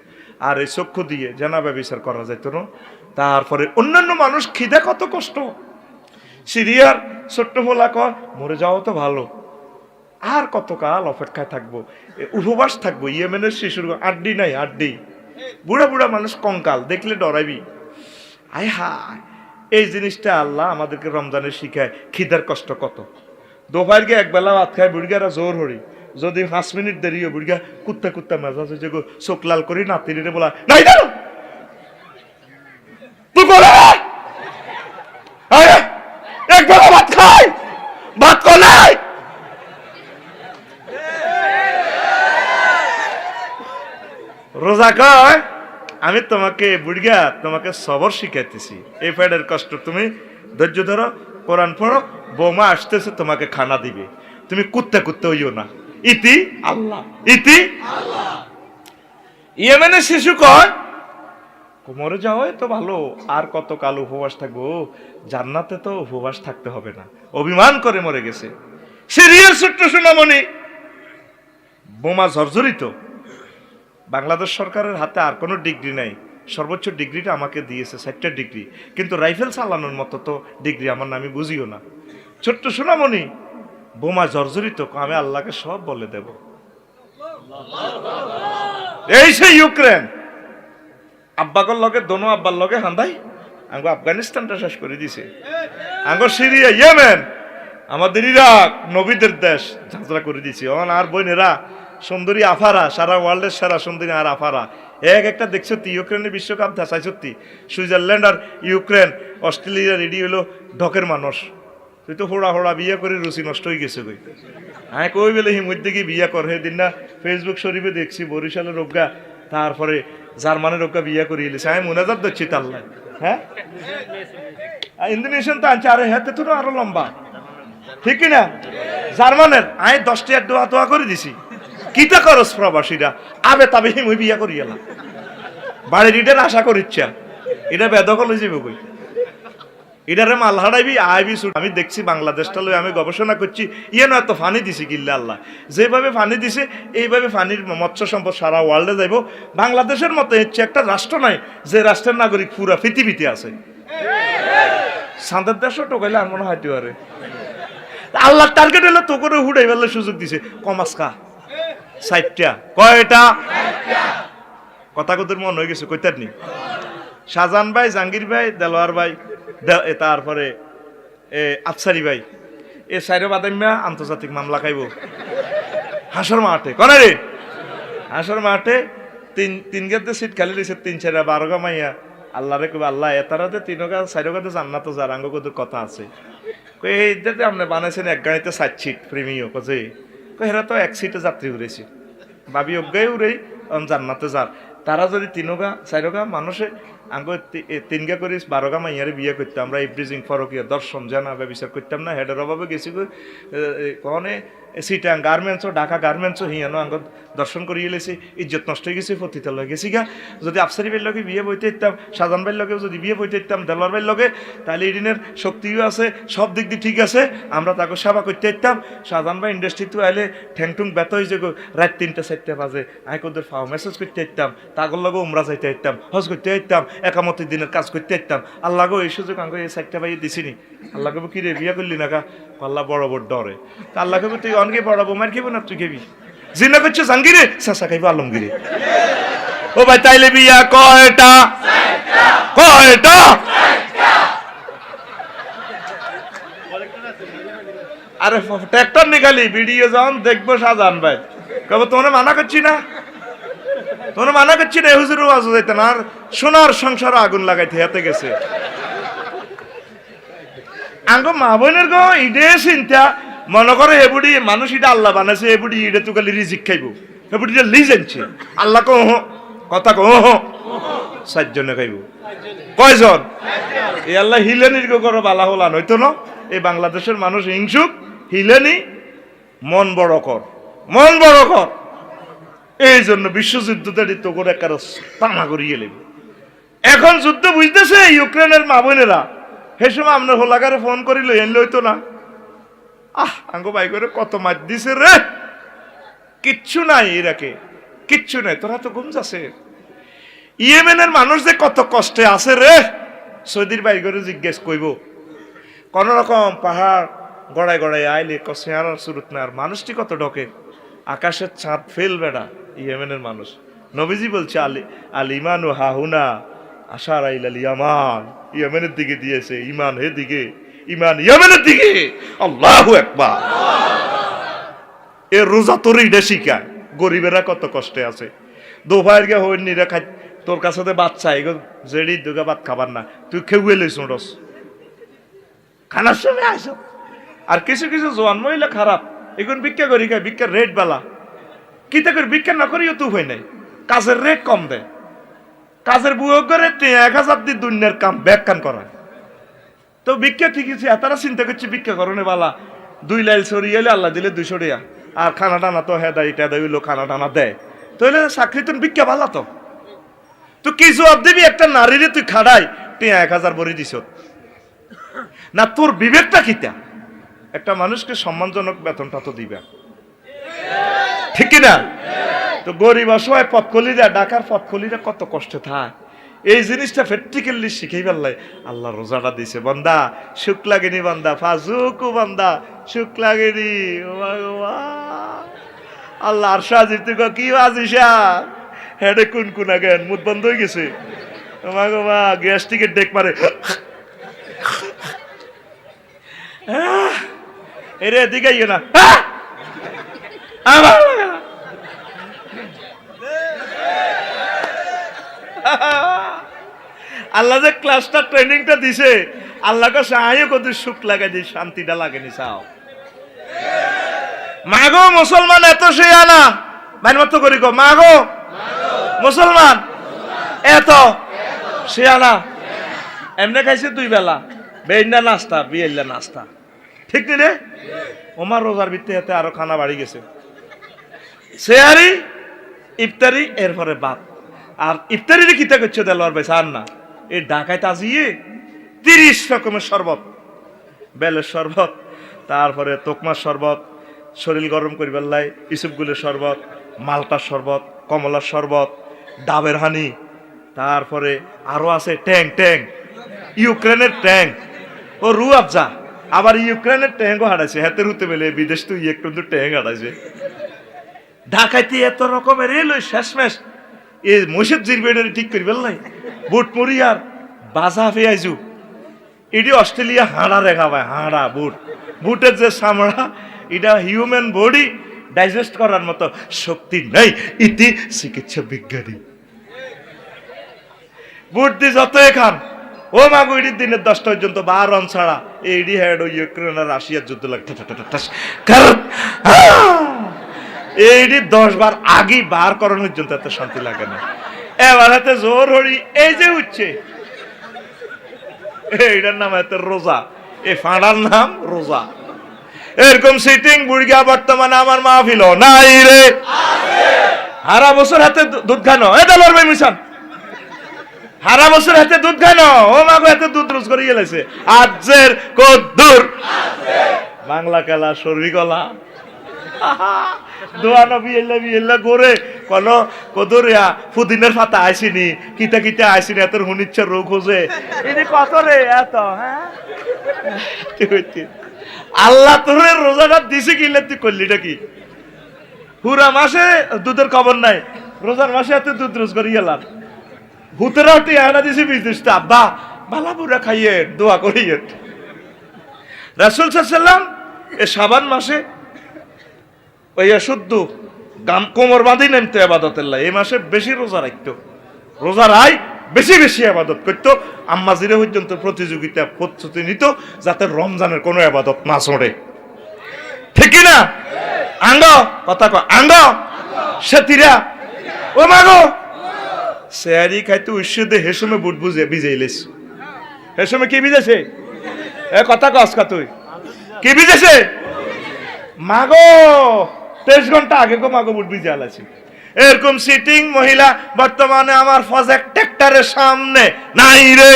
আর এই চক্ষু দিয়ে জানাবে বিচার করা যাইতো না। তারপরে অন্যান্য মানুষ খিদে কত কষ্ট, সিরিয়ার ছোট্ট ফোলা কয় মরে যাওয়া তো ভালো, আর কতকাল অপেক্ষায় থাকবো, উপবাস থাকবো। ইয়েমেনের শিশুর আড্ডি নাই, আড্ডি বুড়া বুড়া মানুষ কঙ্কাল দেখলে ডরাইবি। আয় হায়, এই জিনিসটা আল্লাহ আমাদেরকে রমজানে শিখায়। খিদার কষ্ট কত। দোপার গিয়ে একবেলা ভাত খায় বুড়িগারা জোর হরি, যদি 5 মিনিট দেরিও বুড়িগা কুত্তা কুত্তা মেজাজ হয়েছে, চোখ লাল করি নাতিরে বলা নাই জানো তুই বলে একবেলা ভাত খাই, ভাত কলাই রাজা কয় আমি তোমাকে বুড়িয়া তোমাকে সবর শিখাইতেছি, এই পেটের কষ্ট তুমি ধৈর্য ধরো, কোরআন পড়ো, বৌমা আসতেছে তোমাকে খানা দিবে, তুমি কুত্তে কুত্তে হইও না। ইতি আল্লাহ, ইতি আল্লাহ। ইয়েমেনের শিশু কয় মরে যাওয়াই তো ভালো, আর কত কাল উপবাস থাকবো, জান্নাতে তো উপবাস থাকতে হবে না, অভিমান করে মরে গেছে। সিরিয়াল ছোট্ট সোনামণি বোমা জর্জরিত। বাংলাদেশ সরকারের হাতে আর কোনো ডিগ্রি নাই, সর্বোচ্চ ডিগ্রিটা আমাকে দিয়েছে 4টা ডিগ্রি, কিন্তু রাইফেল চালানোর মতো তো ডিগ্রি আমার না, আমি বুঝিও না। ছোট্ট সোনামণি বোমা জর্জরিত, আমি আল্লাহকে সব বলে দেব। এই সে ইউক্রেন, আব্বাকর লগে দোনো আব্বার লগে হান্দাই আঙ্গো আফগানিস্তানটা শেষ করে দিছে, আঙ্গো সিরিয়া ইয়েমেন আমাদের ইরাক নবীদের দেশ ঝাঁঝরা করে দিছে। আর বোনেরা সুন্দরী আফারা, সারা ওয়ার্ল্ডের সেরা সুন্দরী আর আফারা এক একটা দেখছো। ইউক্রেনের বিশ্বকাপ ধাসাই সত্যি, সুইজারল্যান্ড আর ইউক্রেন, অস্ট্রেলিয়া রেডি হলো ঢকের মানুষ। তুই তো হোড়া হোড়া বিয়ে করে রুচি নষ্ট হয়ে গেছে কই। হ্যাঁ কই বেলে হিমুদ্দে কি বিয়া কর, সেদিন না ফেসবুক শরীফে দেখছি বরিশালের রোগা, তারপরে জার্মানের রোগা বিয়া করে এলিছে। আমি মোনাজাত দিচ্ছি তাল্লা, হ্যাঁ ইন্দোনেশিয়ান তো আনছে, আরে হ্যাঁ তো আরো লম্বা, ঠিক কিনা? জার্মানের আমি 10টা দোয়া দোয়া করে দিছি। কিতা করস প্রবাসীরা, আবে তবে হিমুই বিয়া করি এলাম, বাড়ির ইটার আশা করিচ্ছা, এটা বেদখল হয়ে যাবে কই, এটারে মাল হারাইবি আইবি। আমি দেখছি বাংলাদেশটা লই আমি গবেষণা করছি, ইয়ে না এত ফানি দিছি কিল্লা আল্লাহ, যেভাবে ফানি দিছে এইভাবে ফানির মৎস্য সম্পদ সারা ওয়ার্ল্ডে যাইব। বাংলাদেশের মতো হচ্ছে একটা রাষ্ট্র নাই যে রাষ্ট্রের নাগরিক পুরা পৃথিবীতে আছে। সাঁদের দেশও টোকাইলে আর মনে হয়তো আরে আল্লাহ টার্গেট হলো তো করে হুড়াই ফেললে সুযোগ দিছে। কমাসকা 60টা, কয়টা কথা কত মন হয়ে গেছে কইতার নি। শাহজাহান ভাই, জাহাঙ্গীর ভাই, দেলোয়ার ভাই, তারপরে আফসারি ভাই, এ সাইরো বাদাম্যা আন্তর্জাতিক মামলা খাইব হাসর মাঠে। কনে রে হাসর মাঠে তিন গেতে সিট খালি দিয়েছে, 3-4 12 মাইয়া আল্লাহ রে কবে আল্লাহ এতারাতে 3 4 গাতে জান্নাত যার আঙ্গ কত কথা আছে। এইটাতে আপনি বানাইছেন এক গাড়িতে 4 সিট প্রেমীয় কজে, হেরা তো 1 সিটে যাত্রী উড়েছে, ভাবি অজ্ঞায় উড়েই জান্নাতে যার। তারা যদি 3-4 মানুষে আঙ্গ 3 করে 12 মাইয়ারে বিয়ে করতাম, আমরা ইব্রিজিং ফরকিয়া দর্শন জানা বিচার করতাম না, হেডের অভাবে গেছি কনে সিটাং গার্মেন্টসও, ঢাকা গার্মেন্টসও হিয়ানো আঙ্গ দর্শন করিয়ে এলেছি, ইজ্জত নষ্ট হয়ে গেছে, পতিতালয় গেছি গা। যদি আফসারি ভাইয়ের লগে বিয়ে বইতে ইতাম, শাহজাহান ভাইয়ের লগেও যদি বিয়ে বইতে ইতাম, দেলোয়ার ভাইয়ের লগে, তাহলে এই দিনের শক্তিও আছে, সব দিক দিয়ে ঠিক আছে, আমরা তাকে সেবা করতে ইতাম। শাহজাহান ভাই ইন্ডাস্ট্রিতে আইলে ঠ্যাংটুং ব্যথা হয়ে যাবো, রাত 3-4 বাজে আমি ওদের ফাও মেসেজ করতে ইতাম, তাগর লগে উমরা যাইতে ইতাম, হজ করতে ইতাম, একামতি দিনের কাজ করতে ইতাম। আল্লাহ গো এই সুযোগ আঙ্গ এই 4টা ভাই দিছিনি। আল্লাহ কবে কি রে বিয়ে করলি না কা, আল্লাহ বড় বড় ডরে। তা আল্লাহ কবে তুই অনেকে বড়াবো, মার খেবো না তুই খেবি, জিনা করছো জাঙ্গিরে চাষা খাইবো আলমগিরে। ও ভাই তাইলে বিয়া কয়টা, কয়টা? আরে ট্র্যাক্টর নিকালি ভিডিও যখন দেখবো শাহজাহান ভাই কবে তোমরা মানা করছি না, তোমরা মানা করছি না, হুজুর ওয়াজ যাইতে না, আর সোনার সংসার আগুন লাগাইতে হাতে গেছে। আঙ্গ মা বোনের গো ইডে চিন্তা মনে করে এবুড়ি মানুষ ইটা আল্লাহ বানাইছে, এবুড়ি ইডে তো খালি রিজিক খাইব, এবুড়িটা লিজ আনছে আল্লাহ কো কথা কো 7 জনে খাইব। কয়জন? এই আল্লাহ হিলেনির গো করো বালা হলা নয়তো না। এই বাংলাদেশের মানুষ হিংসুক, হিলেনি, মন বড় কর, মন বড় কর। এই জন্য বিশ্বযুদ্ধটা তো করে কারো টানা করিয়ে নেবে। এখন যুদ্ধ বুঝতেছে ইউক্রেনের মা বোনেরা, সে সময় আপনার হোলাগারে ফোন করিল এনলে হইতো না। আঙ্গো ভাই করে কত মার দিছে রে, কিচ্ছু নাই ইরাকে, কিচ্ছু নাই, তোরা তো ঘুম যাচ্ছে। ইয়েমেনের মানুষ যে কত কষ্টে আছে রে, সৌদির ভাই করে জিজ্ঞেস কইব। কোন রকম পাহাড় গড়ায় গড়ায় আইলে কসেয়ার সুরত না, আর মানুষটি কত ঢকে, আকাশের চাঁদ ফেল বেড়া ইয়েমেনের মানুষ। নবীজি বলছে আল ইমানু হাহুনা আশার আইলাল ইয়ামান, ইয়েমেনের দিকে দিয়েছে, ইমান হে দিকে, ইমান ইয়েমেনের দিকে। আল্লাহু আকবার। এ রোজা তোর ইডে শিখায় গরিবেরা কত কষ্টে আছে। দোভাইয়ের গে হইন নিরা খাই, তোর কাছে বাচ্চা এগো জেডি দুগা ভাত খাবার না, তুই খেয়ে লইছ রস খানার সময় আইস। আর কিছু কিছু জোয়ান মহিলা খারাপ, এখন ভিক্ষা করি খায়, ভিক্ষার রেট বেলা কিতা করে ভিক্ষা না করিও তুই হয় নাই, কাজের রেট কম দেয়, কাজের বুয়ক করে 1000 দিয়ে দুনিয়ার কাম ব্যাখ্যান করা। তো ভিক্ষা ঠিক আছে, তারা চিন্তা করছে ভিক্ষা করণে বালা 2 লাইল সরিয়ে এলে আল্লাহ দিলে 200 টাকা, আর খানা টানা তো হেদাই টেদাই হইলো খানা টানা দেয়, তাহলে চাকরি তো ভিক্ষা ভালা। তো কি জবাব দিবি একটা নারীরে তুই খাড়াই 1000 বড়ি দিছ না? তোর বিবেকটা কিতা? একটা মানুষকে সম্মানজনক বেতনটা তো দিবে, ঠিক কিনা? তো গরিব অসহায় পথকলিরা, ঢাকার পথকলিরা কত কষ্টে থাকে, এই জিনিসটা প্র্যাকটিক্যালি শিখেই পারলাই। আল্লাহ রোজাটা দিছে, বান্দা সুখ লাগেনি, বান্দা ফাজুকু, বান্দা সুখ লাগেনি। আল্লাহ আর সাজি তুই কি বাজিসা হেডে কোন আগেন মুখ বন্ধ হয়ে গেছে, মা গ্যাস্ট্রিকের ডেক মারে, এরে এদিকে ইয়ে না, আমার লাগে না। আল্লাহ যে ক্লাসটা ট্রেনিংটা দিছে, আল্লাহকে সাহায্য করতে সুখ লাগাই দিই, শান্তিটা লাগেনি। চাও মাগো মুসলমান এত সে আনা মাইন মতো করি গো, মাগো মুসলমান এত সে আনা এমনি খাইছে 2 বেলা, বেইনা নাস্তা বিয়েলা নাস্তা, ঠিক নি রে? ওমার রোজার ভিত্তি হাতে আরো খানা বাড়ি গেছে, সেহারি ইফতারি এরপরে বাদ। আর ইফতারি কিতা করছে দেলোয়ার ভাই সার না, এই ঢাকায় তাজিয়ে 30 রকমের শরবত, বেলের শরবত, তারপরে তোকমার শরবত, শরীর গরম করিবার লাই ইসুপগুলের শরবত, মালটার শরবত, কমলার শরবত, ডাবের হানি, তারপরে আরো আছে ট্যাং, ইউক্রেনের ট্যাং ও রু আফজা, আবার ইউক্রেনের ট্যাঙ্কও হারাইছে, হাতের হতে পেলে বিদেশ তো একটু ট্যাঙ্ক হারাইছে। ঢাকাইতে এত রকমের এলো শেষমেশ এই মসজিদ জিরবেডের ঠিক করি বেলাই বুট মুড়ি আর বাজা পেঁয়াজু, এটি অস্ট্রেলিয়া হাঁড়া রেখা ভাই, হাঁড়া বুটের যে চামড়া, এটা হিউম্যান বডি ডাইজেস্ট করার মতো শক্তি নেই, ইতি চিকিৎসা বিজ্ঞানী। বুট দিয়ে যতই খান, ও মাগো এটির দিনের 10টা পর্যন্ত 12 রান ছাড়া এইডি হ্যাড ও ইউক্রেন আর রাশিয়ার যুদ্ধ লাগতে, কারণ এইডি 10 বার আগে বার করানোর পর্যন্ত এত শান্তি লাগে না। এবার হাতে জোর হরি এই যে উঠছে, এইটার নাম এত রোজা, এই ফাঁড়ার নাম রোজা। এরকম সিটিং বুড়িয়া বর্তমানে আমার মাহফিল নাই রে, হারা বছর হাতে দুধ খানো, এ দলর ভাই মিশন হারা বছর হাতে দুধ খায় না, ও মাগো হাতে দুধ রোজ করে গেলেছে, আজের কদ্দুর বাংলা খেলা সরবি গলা দোয়ানো বিয়েল্লা গোরে কোন কদরিয়া ফুদিনের পাতা আইসিনি, কিতা আইসিনি, এত হুনিচ্ছার রোগ হোজে এটি কত রে এত। হ্যাঁ আল্লাহ তোরে রোজাটা দিছে কিলে তুই করলিটা কি? পুরা মাসে দুধের খবর নাই, রোজার মাসে এত দুধ রোজ করে গেলাম, ভূতেরাও টিয়ানা দিছি বিদেশ, আব্বা বালা বুড়া খাইয়ে দোয়া করিয়ে। রাসূল সাল্লাল্লাহু এ শাবান মাসে ওই শুদ্ধ গাম কোমর বাঁধি নামতো ইবাদতের লাই, এই মাসে বেশি রোজা রাখতো, রোজা রাই বেশি ইবাদত করতো, আম্মা জিরে পর্যন্ত প্রতিযোগিতা প্রস্তুতি নিত যাতে রমজানের কোনো ইবাদত না ছড়ে, ঠিক না? আঙ্গ কথা কয়, আঙ্গ সেতিরা ও মাগো সেহারি খাইতে উৎসদে হেসমে বুট বুঝে ভিজাইলিস, হেসমে কি ভিজেছে? এ কথা কসকা তুই কি ভিজেছে? মাগো 23 ঘন্টা আগে গো মাগো বুট ভিজে আলাছি। এরকম সিটিং মহিলা বর্তমানে আমার ফজেক ট্রাক্টরের সামনে নাই রে,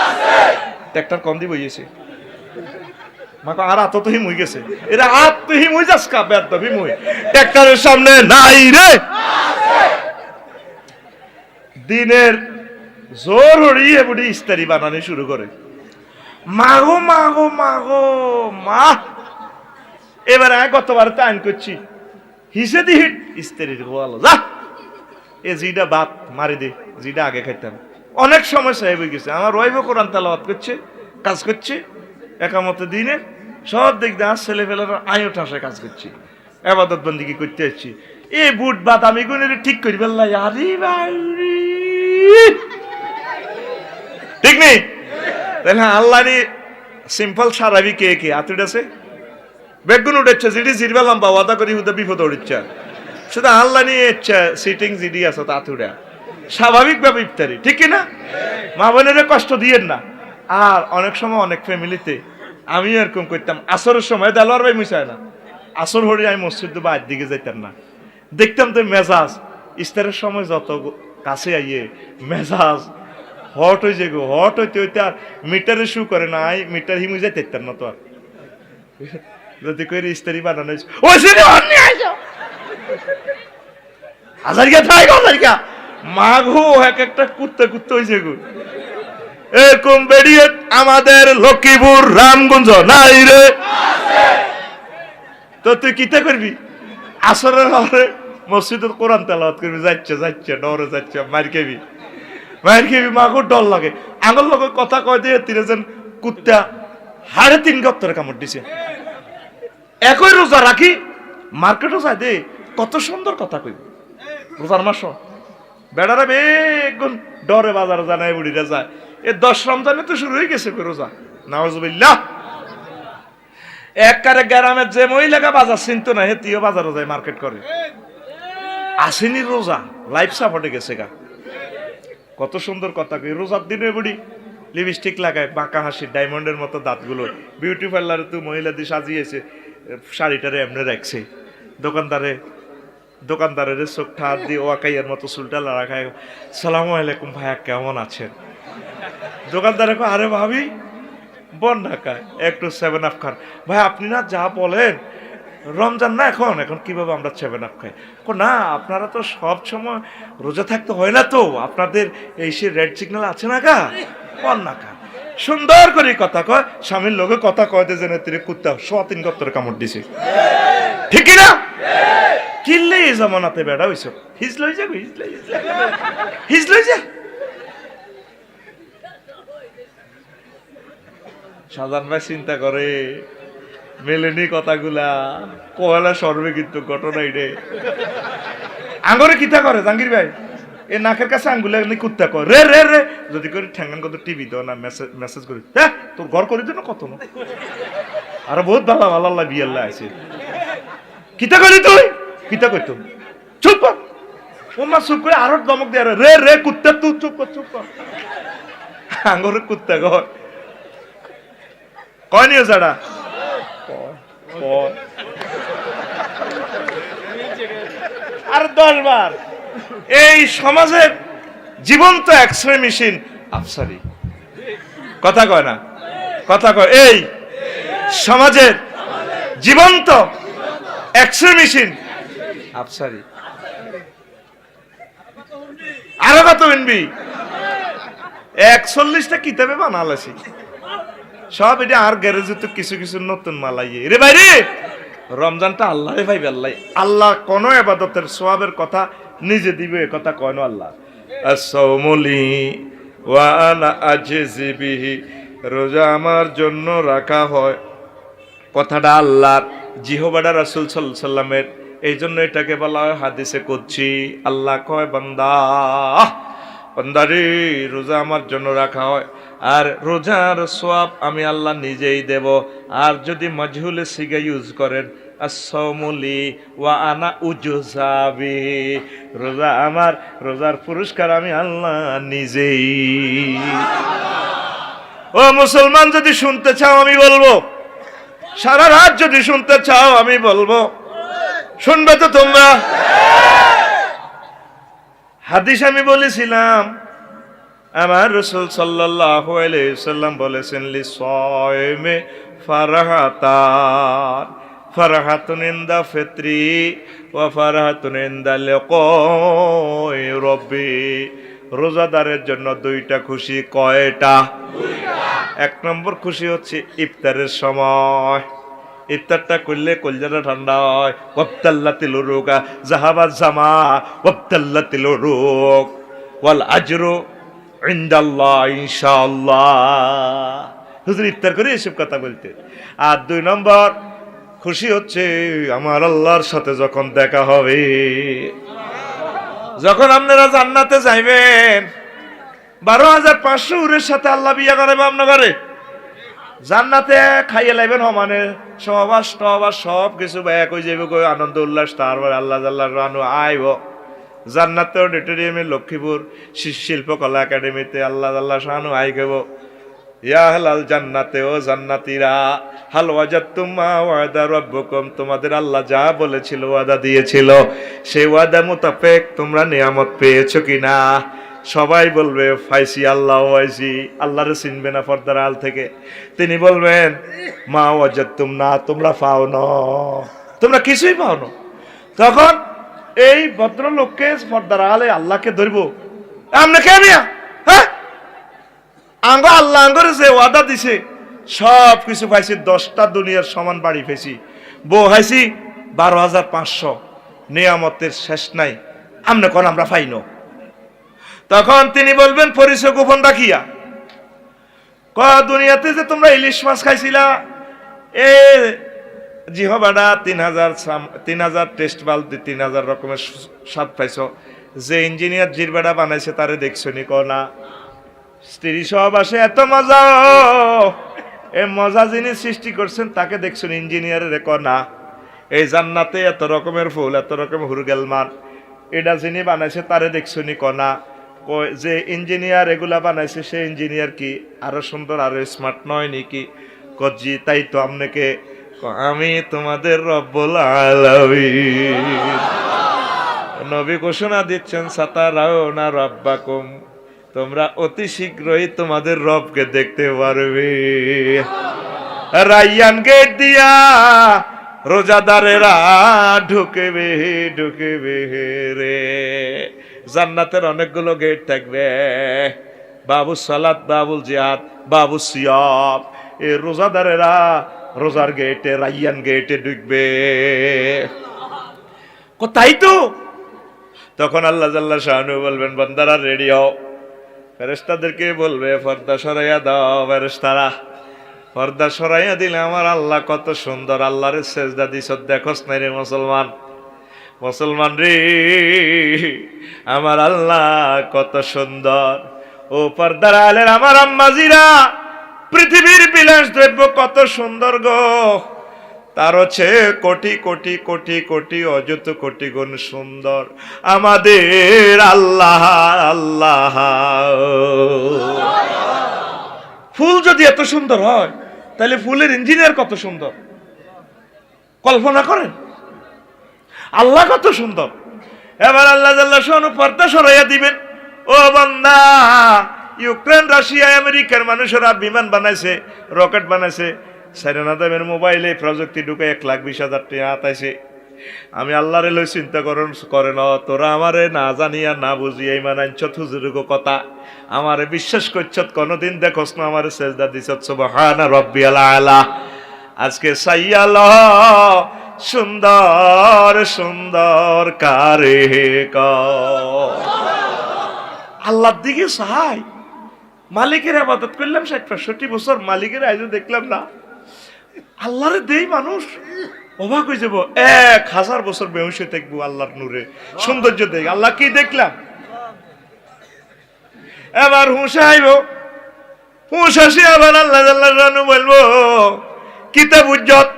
আছে ট্রাক্টর কম দি বইয়েছে মাগো, আর আত তুই মুই গেছে, এরা আত তুই মুই যাস কা বেদ ভি মুই ট্রাক্টরের সামনে নাই রে, আছে দিনের জোর হড়িয়ে বুড়ি ইস্তারি বানানি শুরু করে, মাগো মাগো মাগো মা। এবার গতবার তো আইন করছি হিসে দি হিট ইস্তারির গোয়াল যা, এ জিটা ভাত মারি দে, জিটা আগে খাইতাম। অনেক সমস্যা হয়ে গেছে, আমার ওয়াইফও কোরআন তেলাওয়াত করছে, কাজ করছে একামতে দিনে, সব দিক দিয়ে ছেলে ফেলার আয়ো ঠাসে কাজ করছি, ইবাদত বন্দেগী করতে যাচ্ছি, এই বুট ভাত আমি কোন ঠিক করি বেল্লাই, আরে বাড়ি ঠিক নেই? তাহলে আল্লাহরই সিম্পল সারাবি কে কে আতুড আছে বেগুন উঠেছে, যেটি জিরবে লম্বা ওয়াদা করি হুদা বিপদ উঠছে, শুধু আল্লাহ নিয়ে সিটিং জিডি আছে তাতুড়া স্বাভাবিকভাবে ইফতারি, ঠিক কিনা? মা বোনেরা কষ্ট দিয়েন না। আর অনেক সময় অনেক ফ্যামিলিতে আমি এরকম করতাম, আসরের সময় দেলোয়ার ভাই মিশায় না, আসর হরি আমি মসজিদ বাইরের দিকে যাইতাম না, দেখতাম তো মেজাজ ইফতারের সময় যত কাছে আইয়ে মেজাজ হট হয়ে যায়, হট হইতে হইতে আর মিটারে শু করে না, মিটার হিমু যাইতে না তো আর যদি করে ইস্তারি বানানো মাঘো এক একটা কুত্তে কুত্তে হয়েছে গো এরকম বেরিয়ে আমাদের লক্ষ্মীপুর রামগঞ্জ নাই রে। তো তুই কিতা করবি? আসরের হলে মসজিদের কোরআন তেলাওয়াত করবি, যাচ্ছে যাচ্ছে ডরে যাচ্ছে, মার খেবি মাঘুর ডর লাগে। আঙুল লোক কথা কয় দিয়ে তিরে যেন কুত্তা 3.5 গপ্তরে কামড় দিছে। একই রোজা রাখি মার্কেটও যায় দে, কত সুন্দর কথা কই রোজার মাস বেড়ারা বেগুন ডরে বাজারে জানায় বুড়িরা যায়। এ 10 রমজানে তো শুরু হয়ে গেছে রোজা, নাউজুবিল্লাহ। একবারে গ্রামের যে মহিলাকে বাজার চিনতো না, হেতিও বাজারে যায় মার্কেট করে। আসেনি রোজা লাইফ সাপোর্টে গেছে গা, কত সুন্দর কথা কই। রোজার দিনে বুড়ি লিপস্টিক লাগায়, বাঁকা হাসি, ডায়মন্ডের মতো দাঁতগুলো, বিউটি পার্লারে তো মহিলা দিয়ে সাজিয়েছে, শাড়িটারে এমনি রাখছে। দোকানদারের চোখ ঠাত দিয়ে ওয়াকাইয়ের মতো চুলটা রাখায়, সালামু আলাইকুম ভাইয়া কেমন আছেন? দোকানদারে কয় আরে ভাবি বন ঢাকায় একটু 7 আপ খান। ভাই আপনি না যা বলেন, রমজান না এখন কিভাবে আমরা 7 আপ খাই? না আপনারা তো সব সময় রোজা থাকতে হয় না, তো আপনাদের এই সে রেড সিগন্যাল আছে না গা, বন না খা। সুন্দর করে কথা কয়, স্বামীর লোকে কথা কয় দে যেন তিনি কুত্তা 3 গপ্তরে কামড় দিছে, ঠিক না? কিনলে এই জামানাতে বেড়া হইছ হিজলই যা সাজান ভাই চিন্তা করে মেলেনি কথাগুলা কয়লা সর্বে, কিন্তু ঘটনা রে আঙ্গরে কিতা করে জাহাঙ্গীর ভাই, এ নাকের কাছে আঙ্গুলে কুত্তা কর রে রে রে, যদি করে ঠ্যাঙ্গান কত টিভি দাও না, মেসেজ করি হ্যাঁ তোর ঘর করে দিও না কত না, আর বহুত ভালো আল্লাহ বিয়াল্লাহ আছে। কিতা করি তুই? কিতা কইতো? চুপ কর। ওমা চুপ করে আরো দমক দিয়ে রে রে কুত্তা, তুই চুপ কর। আঙ্গরে কুত্তা কর কয় নিও যারা আর 10 বার। এই সমাজের জীবন্ত এক্সরে মেশিন আফসারি, কথা কয় না, কথা কয়। এই সমাজের জীবন্ত এক্সরে মেশিন আফসারি। আরো কত বিনবি? 41টা কিতাবে বানালাছি সব, এটা আর গ্যারেজে তো কিছু কিছু নতুন মালাইয়ে রে ভাই রে। রমজানটা আল্লাহ রে ভাই, আল্লাহ কোন ইবাদতের সওয়াবের কথা নিজে দিবে, এ কথা কয় না আল্লাহ। আস-সাওমুলি ওয়া আনা আজজি বিহি, রোজা আমার জন্য রাখা হয়, কথাটা আল্লাহর, জিহবাটা রাসূল সাল্লাল্লাহু আলাইহি সাল্লামের, এই জন্য এটাকে বলা হয় হাদিসে কুদসি। আল্লাহ কয় বান্দারে রোজা আমার জন্য রাখা হয়, আর রোজার সওয়াব আমি আল্লাহ নিজেই দেব। আর যদি মাজহুলে সিগা ইউজ করেন, আস-সাওমুলি ওয়া আনা উজজাবি, রোজা আমার, রোজার পুরস্কার আমি আল্লাহ নিজেই। ও মুসলমান, যদি শুনতে চাও আমি বলবো, সারা রাত যদি শুনতে চাও আমি বলবো, শুনবে তো তোমরা? হাদিস আমি বলেছিলাম, আমার রাসূল সাল্লাল্লাহু আলাইহি সাল্লাম বলেছেন, লিসাইমে ফারাহাতান, ফারাহাতুন ইনদা ফিত্রি ওয়া ফারাহাতুন ইনদা লিকাই রাব্বি, রোজাদারের জন্য 2টা খুশি। কয়টা? 1 নম্বর খুশি হচ্ছে ইফতারের সময়, ইফতারটা করলে কলজাটা ঠান্ডা হয়। ওয়াবতাল্লাতিল উরুকা যাহাবাজ জামা ওয়াবতাল্লাতিল উরুক ওয়াল আজরু ইনদাল্লাহ ইনশাআল্লাহ। হুজুর ইফতার করে এসব কথা বলতে। আর 2 নম্বর খুশি হচ্ছে আমার আল্লাহর সাথে যখন দেখা হবে, যখন আপনারা জান্নাতে যাইবেন, 12,500 উরের সাথে আল্লাহ বিয়া করাবে আপনার ঘরে। জান্নাতে খাইয়ে লাইবেন সমানে সহবাস টহবাস সব কিছু এক হয়ে যাবে, কই আনন্দ উল্লাস। তারপর আল্লাহ জাল্লাহ রানু আইব জান্নাতে অডিটোরিয়ামে লক্ষ্মীপুর শিল্পকলা একাডেমিতে আল্লাহ জাল্লাহ শানু আই গেব, ইয়া হালাল জান্নাতে ও জান্নাতীরা, হাল ওয়াজাদতুম মা ওয়াদা রাব্বুকুম, তোমাদের আল্লাহ যা বলেছিল ওয়াদা দিয়েছিল সেই ওয়াদা মোতাবেক তোমরা নিয়ামত পেয়েছো কিনা? সবাই বলবে ফাইসি, আল্লাহ ফাইসি। আল্লাহরে চিনবে না পর্দার আল থেকে। তিনি বলবেন মা ওয়াজাদতুম, না তোমরা পাও না, তোমরা কিছুই পাও না। তখন এই ভদ্রলোককে পর্দার আলে আল্লাহকে ধরবো, আপনি কে মিয়া? হ্যাঁ, আঙ্গ আল্লাহ আঙ্গর যে ওয়াদা দিছে সব কিছু পাইছি, 10টা দুনিয়ার সমান বাড়ি পেয়েছি, বউ হাইছি 12,500, নিয়ামতের শেষ নাই, আমনে কোন আমরা পাইন। তখন তিনি বলবেন পরিচয় গোপন রাখিয়া, দুনিয়াতে যে তোমরা ইলিশ মাছ খাইছিলা, এ জিহবাডা 3,000 টেস্ট বালতি 3,000 রকমের স্বাদ পাইছ, যে ইঞ্জিনিয়ার জিরবাডা বানাইছে তারে দেখছো নি? না। স্ত্রী সব আসে, এত মজা, এই মজা যিনি সৃষ্টি করছেন তাকে দেখছেন ইঞ্জিনিয়ারের? না। এই জান্নাতে এত রকমের ফুল, এত রকম হুরগেল মান, এটা যিনি বানাইছে তারে দেখছো নি? না। যে ইঞ্জিনিয়ার এগুলা বানাইছে সেই ইঞ্জিনিয়ার কি আরো সুন্দর আরো স্মার্ট নয় নাকি? কজি তাই তো আপনাকে আমি তোমাদের রব্বুল আলামিন। নবী ঘোষণা দিচ্ছেন সাতারাউনা রাব্বাকুম, তোমরা অতি শীঘ্রই তোমাদের রবকে দেখতে পারবে। রাইয়ান গেট দিয়া রোজাদারেরা ঢুকবে ঢুকবে রে। জান্নাতের অনেকগুলো গেট থাকবে, বাবু সালাত, বাবুল জিহাদ, বাবু সিয়াম। এই রোজাদারেরা রোজার গেটে, রাইয়ান গেটে ঢুকবে। তাই তো তখন আল্লাহ জাল্লা শানু বলবেন বান্দারা রেডি হও। ফেরেশতাদেরকে বলবে পর্দা সরাইয়া দাও। ফেরেশতারা পর্দা সরাইয়া দিলে আমার আল্লাহ কত সুন্দর, আল্লাহরে সেজদা দিছ দেখোস নাই রে মুসলমান? মুসলমান রে, আমার আল্লাহ কত সুন্দর। ও পর্দার আলের আমার আম্মাজিরা, পৃথিবীর বিলাস দ্রব্য কত সুন্দর গো, তার হচ্ছে কোটি কোটি কোটি কোটি অযুত কোটি গুণ সুন্দর আমাদের আল্লাহ। আল্লাহ ফুল যদি এত সুন্দর হয় তাহলে ফুলের ইঞ্জিনিয়ার কত সুন্দর, কল্পনা করেন। আল্লাহ কত সুন্দর। এবার আল্লাহ জাল্লাহ শানু পর্দা সরাইয়া দিবেন। ও বান্দা, ইউক্রেন, রাশিয়া, আমেরিকার মানুষেরা বিমান বানাইছে, রকেট বানাইছে, সাইরানা দামের মোবাইলে প্রযুক্তি ঢুকে 1,20,000 টাকা আতাইছে। আমি আল্লাহরে লই চিন্তা করে না, তোরা আমারে না জানিয়া না বুঝিয়া ইমান আনছত হুজুরগ কথা, আমারে বিশ্বাস করছত, কোনদিন দেখোস না আমারে সেজদা দিছত। সুবহানা রাব্বিয়াল আলা। আজকে সাইয়াল সুন্দর সুন্দর কারে ক আল্লাহর দিকে চাই। মালিকের ইবাদত করলাম 60-65 বছর, মালিকের আইজও দেখলাম না। আল্লাহরে দেই মানুষ অবাক হয়ে যাব, 1000 বছর বেহুশে থাকবো আল্লাহর নূরে, সৌন্দর্য দেখ। আল্লাহ কি দেখলাম? এবার হুঁশ আইব, হুঁশ আসি আবার আল্লাহ আল্লাহ রানু বলবো কিতাব উজ্জত,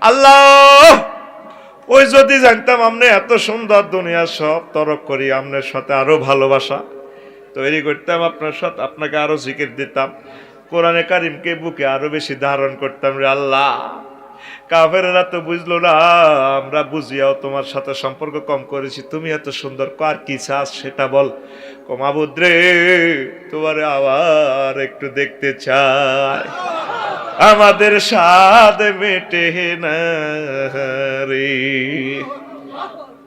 আল্লাহ ওই যদি জানতাম আমনে এত সুন্দর দুনিয়া সব তরক করি, আমনের সাথে আরো ভালোবাসা তৈরি করতাম, আপনার সাথে আপনাকে আরো জিকির দিতাম, কোরআনে কারিমকে বুকে আরো বেশি ধারণ করতাম রে আল্লাহ। কাফেররা তো বুঝলো না, আমরা বুঝিয়াও তোমার সাথে সম্পর্ক কম করেছি, তুমি এত সুন্দর, আর কি চাস সেটা বল। মাবুদ রে, তোমারে আবার একটু দেখতে চাই, আমাদের স্বাদ মেটে না রে।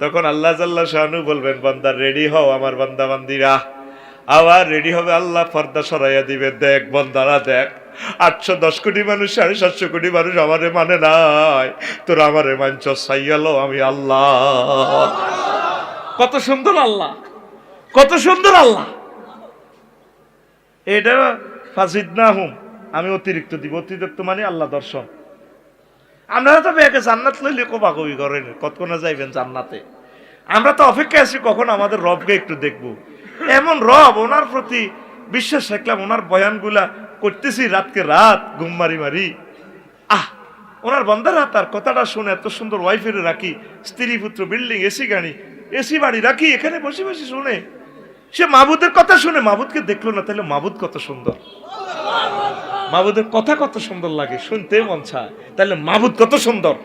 তখন আল্লাহ জাল্লা শানু বলবেন বান্দা রেডি হও। আমার বান্দা বান্দিরা আবার রেডি হবে, আল্লাহ পর্দা সরাইয়া দিবে। দেখ বান্দারা দেখ, 810 কোটি মানুষ, 750 কোটি মানুষ আমারে মানে নাই, তোরা আমারে মানছ, সাইয়ালো আমি আল্লাহ। কত সুন্দর আল্লাহ, কত সুন্দর আল্লাহ। এটা ফাজিদনাহুম, আমি অতিরিক্ত দিব। অতিরিক্ত মানে আল্লাহ দর্শন। আপনারা তো বেকে জান্নাত লইলে কোবাকবি করেন, কতক্ষণে যাইবেন জান্নাতে। আমরা তো অপেক্ষায় আছি কখন আমাদের রবকে একটু দেখবো। এমন রব, ওনার প্রতি বিশ্বাস রাখলাম ওনার বয়ানগুলা করতেছি রাতকে রাত ঘুম মারি মারি। ওনার বন্দারা তার কথাটা শুনে এত সুন্দর ওয়াইফের রাখি, স্ত্রী পুত্র, বিল্ডিং, এসি গাড়ি, এসি বাড়ি রাখি, এখানে বসে বসে শুনে। সে মাবুদের কথা শুনে মাবুদকে দেখলো না, তাহলে মাবুদ কত সুন্দর, মাবুদের কথা কত সুন্দর লাগে, শুনতে মন চায়, তাহলে মাবুদ কত সুন্দর।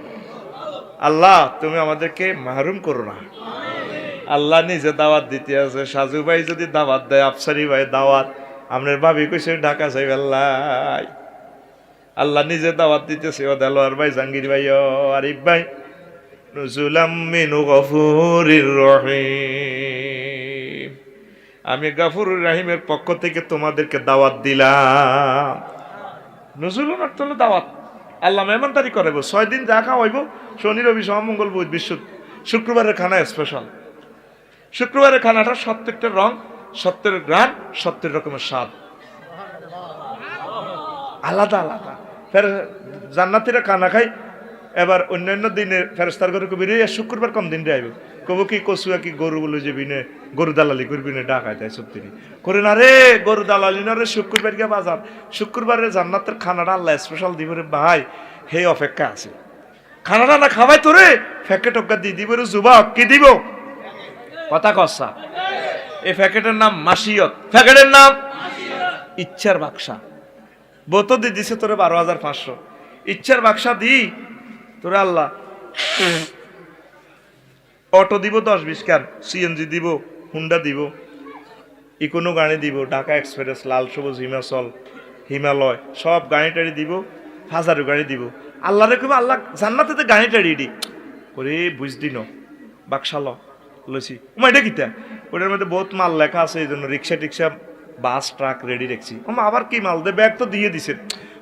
আল্লাহ তুমি আমাদেরকে মাহরুম করো না। আল্লাহ নিজে দাওয়াত দিতে আছে। সাজু ভাই যদি দাওয়াত দেয়, আফসারি ভাই দাওয়াত, আপনার ভাবি কইছে ঢাকা যাই, আল্লাহ নিজে দাওয়াত দিতেছে। ও দেলোয়ার ভাই, জাহাঙ্গীর ভাই, ও আরিফ ভাই, নুজুলাম মিনু গফুরির রহিম, আমি গফুরুর রহিমের পক্ষ থেকে তোমাদেরকে দাওয়াত দিলাম। নজরুল অর্থ হলো দাওয়াত। আল্লাহ মেহমানদারি করাবো, 6 দিন যা খাওয়াইব, শনি রবি সোম মঙ্গল বুধ বৃহস্পতি, শুক্রবারের খানা স্পেশাল। শুক্রবারের খানাটা 70টা রং, 70 গ্রাম, 70 রকমের স্বাদ, আলাদা আলাদা। ফের জান্নাতীরা খানা খাই। এবার অন্যান্য দিনে ফেরেস্তার ঘরে কবি রে শুক্রবার কম দিন রে আইব, কব কি কচুয়া কি গরু বলে যাবি নে, গরু দালালি করবি না, ডাকায় তাই সত্যি করে না রে, গরু দালালি না রে, শুক্রবার গিয়ে বাজার, শুক্রবারে জান্নাতের খানাটা আল্লাহ স্পেশাল দিব রে ভাই, হে অপেক্ষা আছে। খানাটা না খাওয়াই তোরে ফ্যাকে টক্কা দিয়ে দিব রে যুবক, কি দিব কথা কসা। এই প্যাকেটের নাম মাসিয়ত, প্যাকেটের নাম ইচ্ছার বাক্সা। বোতো দিয়ে দিছে তোরে 12,500, ইচ্ছার বাক্সা দি তোরে আল্লাহ অটো দিব 10-20 কার, সিএনজি দিব, হুন্ডা দিব, ইকোনো গাড়ি দিব, ঢাকা এক্সপ্রেস, লাল সবুজ, হিমাচল, হিমালয়, সব গাড়ি টাড়ি দিব, হাজারো গাড়ি দিব। আল্লাহ রে কইব আল্লাহ জান্নাতে গাড়ি টাড়ি দি ওরে বুঝদি ন বাক্সা লইছি। ওমা এটা কিতা? ওটার মধ্যে বহুত মাল লেখা আছে, এই জন্য রিক্সা টিক্সা বাস ট্রাক রেডি রাখছি। ওমা আবার কি মাল দে? ব্যাগ তো দিয়ে দিছে,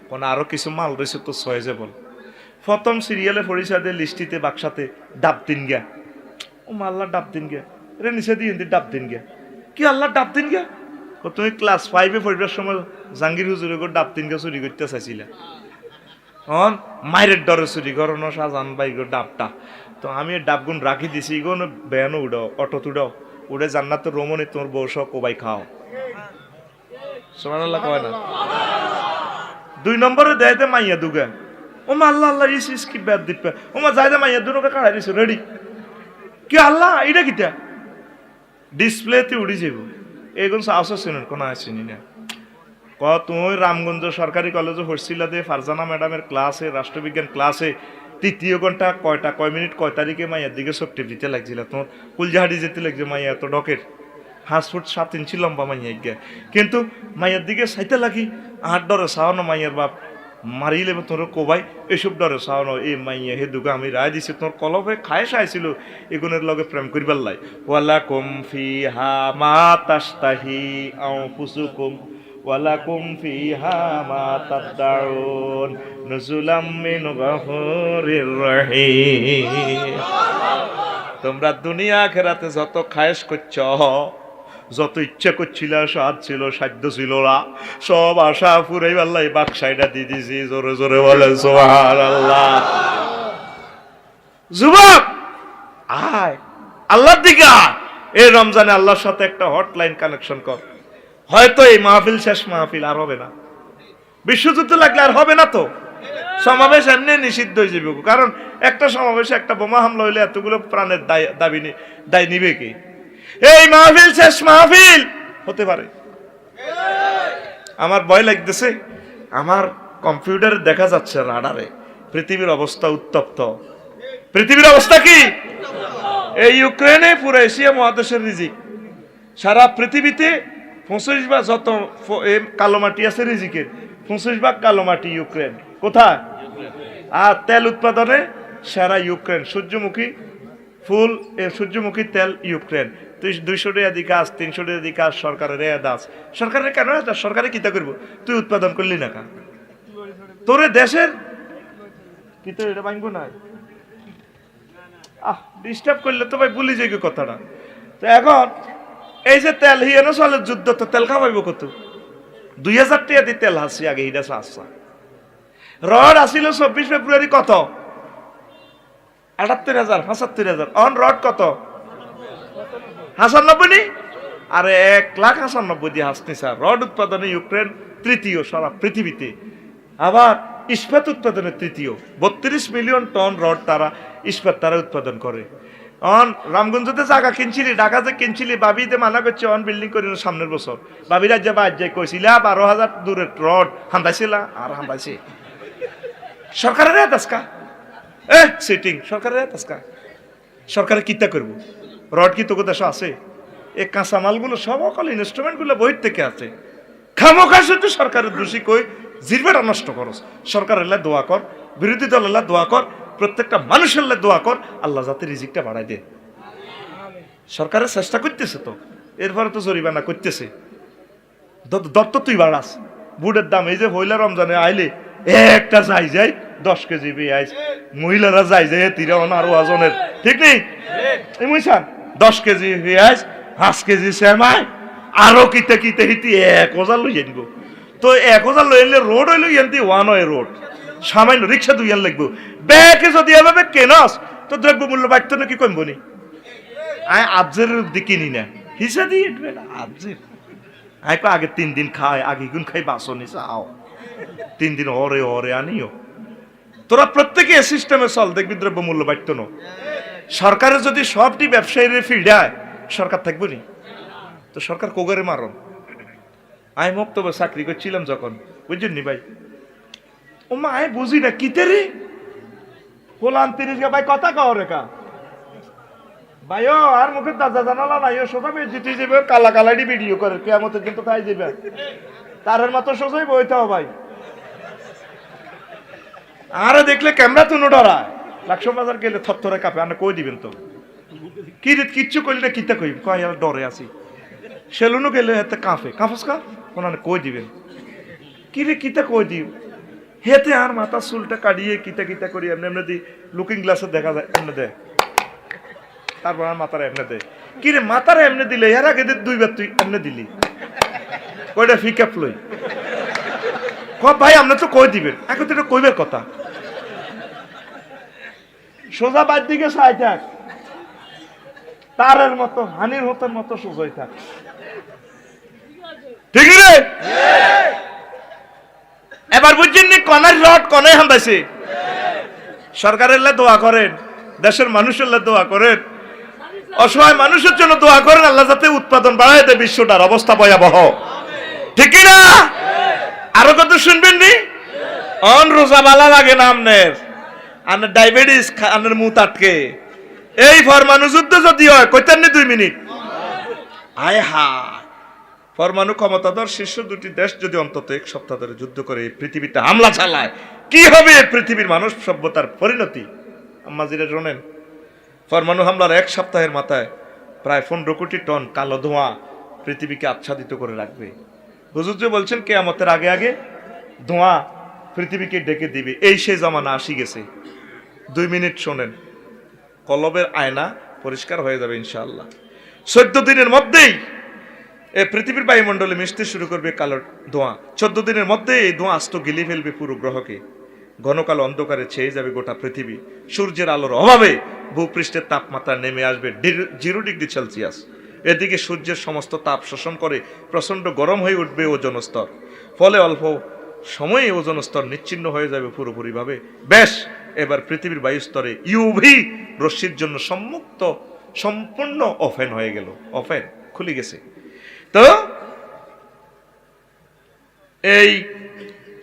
কোন আরো কিছু মাল রয়েছে তো সহজে বল। প্রথম সিরিয়ালে পরিচয় লিস্টিতে বাক্সাতে ডাব দিন গিয়া। ও আল্লাহ ডাব দিন গিয়া রে, নিচে দিয়ে ডাব দিন গিয়া। কি আল্লাহ ডাব দিন গিয়া? তুমি ক্লাস 5-এ পড়বার সময় জাহাঙ্গীর হুজুরের ডাব দিন গিয়া চুরি করতে চাইছিলা। মায়ের ডরে চুরি করানো শাহজাহান ভাই গো ডাবটা। তো আমি ডাবগুন রাখি দিছি, গো বেয়ানো উড়াও, অটো তুড়াও, উড়ে জান্নাতের রমণী তোমার বউ সহ কোবাই খাও। সুবহানাল্লাহ কয় না? 2 নম্বরে দেয়তে মাইয়া দুগা। ওমা আল্লাহ আল্লাহ ইস কি ব্যাদ দিপা। ওমা যাইতে মাইয়া দুটোকে কাড়াই দিছে রেডি। কি আল্লাহ এটা কিটা? ডিসপ্লেতে উড়ি যাব। এগুন সাহস শুনেন কোন আসেনি না। তুমি রামগঞ্জ সরকারি কলেজে পড়ছিলা দে, ফারজানা ম্যাডামের ক্লাসে, রাষ্ট্রবিজ্ঞান ক্লাসে 3য় ঘন্টা কয় মিনিট কয় তারিখে মাইয়ার দিকে চোখ টিপিতে লাগছিল, তোমার কুলজাহাড়ি যেতে লাগছে। মাইয়া এত ডকের 5 ফুট 7 ইঞ্চি লম্বা মাইয়া গিয়া, কিন্তু মাইয়ার দিকে চাইতে লাগি আর ডরে চাওয়ানো মাইয়ার বাপ মারিলে তোর কোবাই, এসব ডরে চাওয়ানো। এই মাইয়া হে দুগা আমি রায় দিছি, তোর কলবে খায় চাইছিল এগুনের লগে প্রেম করিবার লাই। ওয়ালাকুম ফিহা মা তাশতাহি আনফুসুকুম ওয়ালাকুম ফিহা মা তাদদাউন নুজুলাম মিন গফুরির রহিম। তোমরা দুনিয়া আখিরাতে যত খায়েশ করছ, যত ইচ্ছা করছিল, স্বাদ ছিল, সাধ্য ছিল না, সব আশা পুরাই আল্লাহ বাক্সাইটা দিয়ে দিছি। জোরে জোরে বলেন সুবহানাল্লাহ। যুবক আয় আল্লাহর দিকে, এই রমজানে আল্লাহর সাথে একটা হটলাইন কানেকশন কর। হয়তো এই মাহফিল শেষ মাহফিল, আর হবে না। বিশ্বযুদ্ধ লাগলে আর হবে না তো। সমাবেশ এমনি নিষিদ্ধ হয়ে যাবে, কারণ একটা সমাবেশে একটা বোমা হামলা হইলে এতগুলো প্রাণের দায় নিবে কি? এই মাহফিল শেষ মাহফিল হতে পারে। আমার ভয় লাগতেছে, আমার কম্পিউটারে দেখা যাচ্ছে রাডারে পৃথিবীর অবস্থা উত্তপ্ত। পৃথিবীর অবস্থা কি? এই ইউক্রেনে পুরো এশিয়া মহাদেশের রিজিক, সারা পৃথিবীতে 25 ভাগ যত কালো মাটি আছে রিজিকের 25 ভাগ কালো মাটি ইউক্রেন। কোথায়? আর তেল উৎপাদনে সেরা ইউক্রেন। সূর্যমুখী ফুল, সূর্যমুখী তেল ইউক্রেন। 200 টাকা দিয়ে কাজ, 300 টাকা দিয়ে কাজ, সরকারের দাস। সরকারের কেন? সরকারে কিতা করবো? তুই উৎপাদন করলি না কা তোরে দেশের কি? তো এটা ভাঙবো না, ডিস্টার্ব করলে তো ভাই ভুলি যাই কথাটা। তো এখন এই যে তেল হিয়ানো চলে যুদ্ধ, তো তেল খাওয়াইব কত? 2000 টাকা দিয়ে তেল হাসি আগে, হিডা আসা রড আসিল 24 ফেব্রুয়ারি কত? 78,000 75,000। অন রড কত? 95 নি? আর 1,95,000 দিয়ে হাসনিসা রড উৎপাদনে ইউক্রেন তৃতীয় সারা পৃথিবীতে, আবার ইস্পাত উৎপাদনে তৃতীয়। 32 মিলিয়ন টন রড তারা ইস্পাত তারা উৎপাদন করে। অন রামগঞ্জতে জায়গা কিনছিলি, ঢাকাতে কিনছিলি, বাবিতে মানা করছে অন বিল্ডিং করি সামনের বছর। বাবি রাজ্যে বাজ্যে কইছিলা 12,000 দূরের রড হান্দাইছিলা আর হান্দাইছে সরকারের আজকা সিটিং সরকারের আজকা। সরকারে কিতা করব? রড কি তোকে দেশ আছে? এই কাঁচামালগুলো সব অকল ইনস্ট্রুমেন্টগুলো বই থেকে আছে। খামোখা শুধু সরকারের দোষী কই জিরবেটা নষ্ট করস। সরকারের দোয়া কর, বিরোধী দলের দোয়া কর, প্রত্যেকটা মানুষের দোয়া কর, আল্লাহ যাতে রিজিকটা বাড়াই দে। সরকারের চেষ্টা করতেছে তো, এরপরে তো জরিমানা করতেছে। দত্ত তুই বাড়াস বুটের দাম। এই যে হইলা রমজানে আইলে একটা যাই 10 কেজি পেঁয়াজ, মহিলারা যাই 13 ওজনের, ঠিক নেই? এই মুইসান 10 কেজি পেঁয়াজ, 5 কেজি সেমাই, আরো কিতে কিতে হিতি 1,000 লই আনব। তো 1,000 লই আনলে রোড হইল ইয়ান্তি ওয়ান ওয়ে রোড, সামান্য রিক্সা 2 লাগবো। ব্যাগে যদি এভাবে কেনস তো দ্রব্য মূল্য বাড়তো নাকি কমবো নি? আয় আবজের কিনি না হিসা দিয়ে আবজের আয় আগে 3 দিন খায়, আগে গুণ খাই বাসনি চাও 3 দিন ওরে ওরে আনিও। তোরা প্রত্যেকে সিস্টেমে চল, দেখবি দ্রব্য মূল্য বাড়তো না। সরকারের যদি সবটি ব্যবসায়ীরা ফিল্ডায় সরকার থাকবো নি? তো সরকার কোগরে মারন। আমি মুক্তবে চাকরি করছিলাম যখন, বুঝছেন নি ভাই, ও মা আমি বুঝি না কিতে রে হোলান 30 ভাই কথা কও রেখা ভাই ও আর মুখে দাদা জানালা নাই, ও সোজা জিতে যাবে, কালা কালাডি ভিডিও করে কেমন কিন্তু তাই যাবে তারের মতো সোজাই বইতে হবে ভাই। আরে দেখলে ক্যামেরা তুনো ডরায়, লাকশো বাজার গেলে থরথরে কাঁপে। আপনি কই দিবেন তো কি কিচ্ছু করলি না, কিতা কই কয় আর ডরে আছি। সেলুনও গেলে হাতে কাঁপে, কাঁপস কা ওনানে কই দিবেন কি রে কিতা কই দিও হেতে আর মাথা চুলটা কাটিয়ে কিতা কিতা করি এমনি এমনি দি লুকিং গ্লাসে দেখা যায় এমনি দেয়, তারপর আর মাথার এমনি দেয়। কি রে মাথার এমনি দিলে এর আগে 2বার তুই এমনি দিলি কয়টা ফিকাপ লই ভাই আপনি তো কই দিবেন, এখন তো এটা কইবের কথা। সোজা বাদ দিকে চাই থাক, তারের মতো হানির হতের মতো সোজাই থাক, ঠিক রে? এবার বুঝছেন নি কনার রড কনায় হান্দাইছে। সরকারের দোয়া করেন, দেশের মানুষের দোয়া করেন, অসহায় মানুষের জন্য দোয়া করেন, আল্লাহ যাতে উৎপাদন বাড়ায় দেয়, বিশ্বটার অবস্থা ভয়াবহ, ঠিক না? আরো কত শুনবেন নি? অন রোজা বালা লাগে না আমনের, আনের ডায়াবেটিস, আনের মুখ আটকে, এই পরমাণু যুদ্ধ যদি হয় কইতেন নি 2 মিনিট। আয় হা পরমাণু ক্ষমতাধর শীর্ষ 2টি দেশ যদি অন্তত 1 সপ্তাহ ধরে যুদ্ধ করে পৃথিবীতে হামলা চালায়, কি হবে পৃথিবীর মানব সভ্যতার পরিণতি? আম্মা জিরা শোনেন, পরমাণু হামলার 1 সপ্তাহের মাথায় প্রায় 15 কোটি টন কালো ধোঁয়া পৃথিবীকে আচ্ছাদিত করে রাখবে। হুজুর যে বলছেন কিয়ামতের আগে আগে ধোঁয়া পৃথিবীকে ডেকে দিবে, এই সেই জমানা আসি গেছে। 2 মিনিট শোনেন, কলবের আয়না পরিষ্কার হয়ে যাবে ইনশাআল্লাহ। 14 দিনের মধ্যেই এই পৃথিবীর বায়ুমণ্ডলে মিশতে শুরু করবে কালো ধোঁয়া। 14 দিনের মধ্যে এই ধোঁয়া আস্ত গিলে ফেলবে পুরো গ্রহকে। ঘন কালো অন্ধকারে ছেয়ে যাবে গোটা পৃথিবী। সূর্যের আলোর অভাবে ভূপৃষ্ঠের তাপমাত্রা নেমে আসবে 0 ডিগ্রি সেলসিয়াস। এদিকে সূর্যের সমস্ত তাপ শোষণ করে প্রচন্ড গরম হয়ে উঠবে ওজোন স্তর, ফলে অল্প সময়ে ওজোন স্তর নিচ্ছিন্ন হয়ে যাবে পুরোপুরিভাবে। বেশ, এবার পৃথিবীর বায়ুস্তরে ইউভি রশ্মির জন্য সম্পূর্ণ ওপেন হয়ে গেল, ওপেন খুলে গেছে। তো এই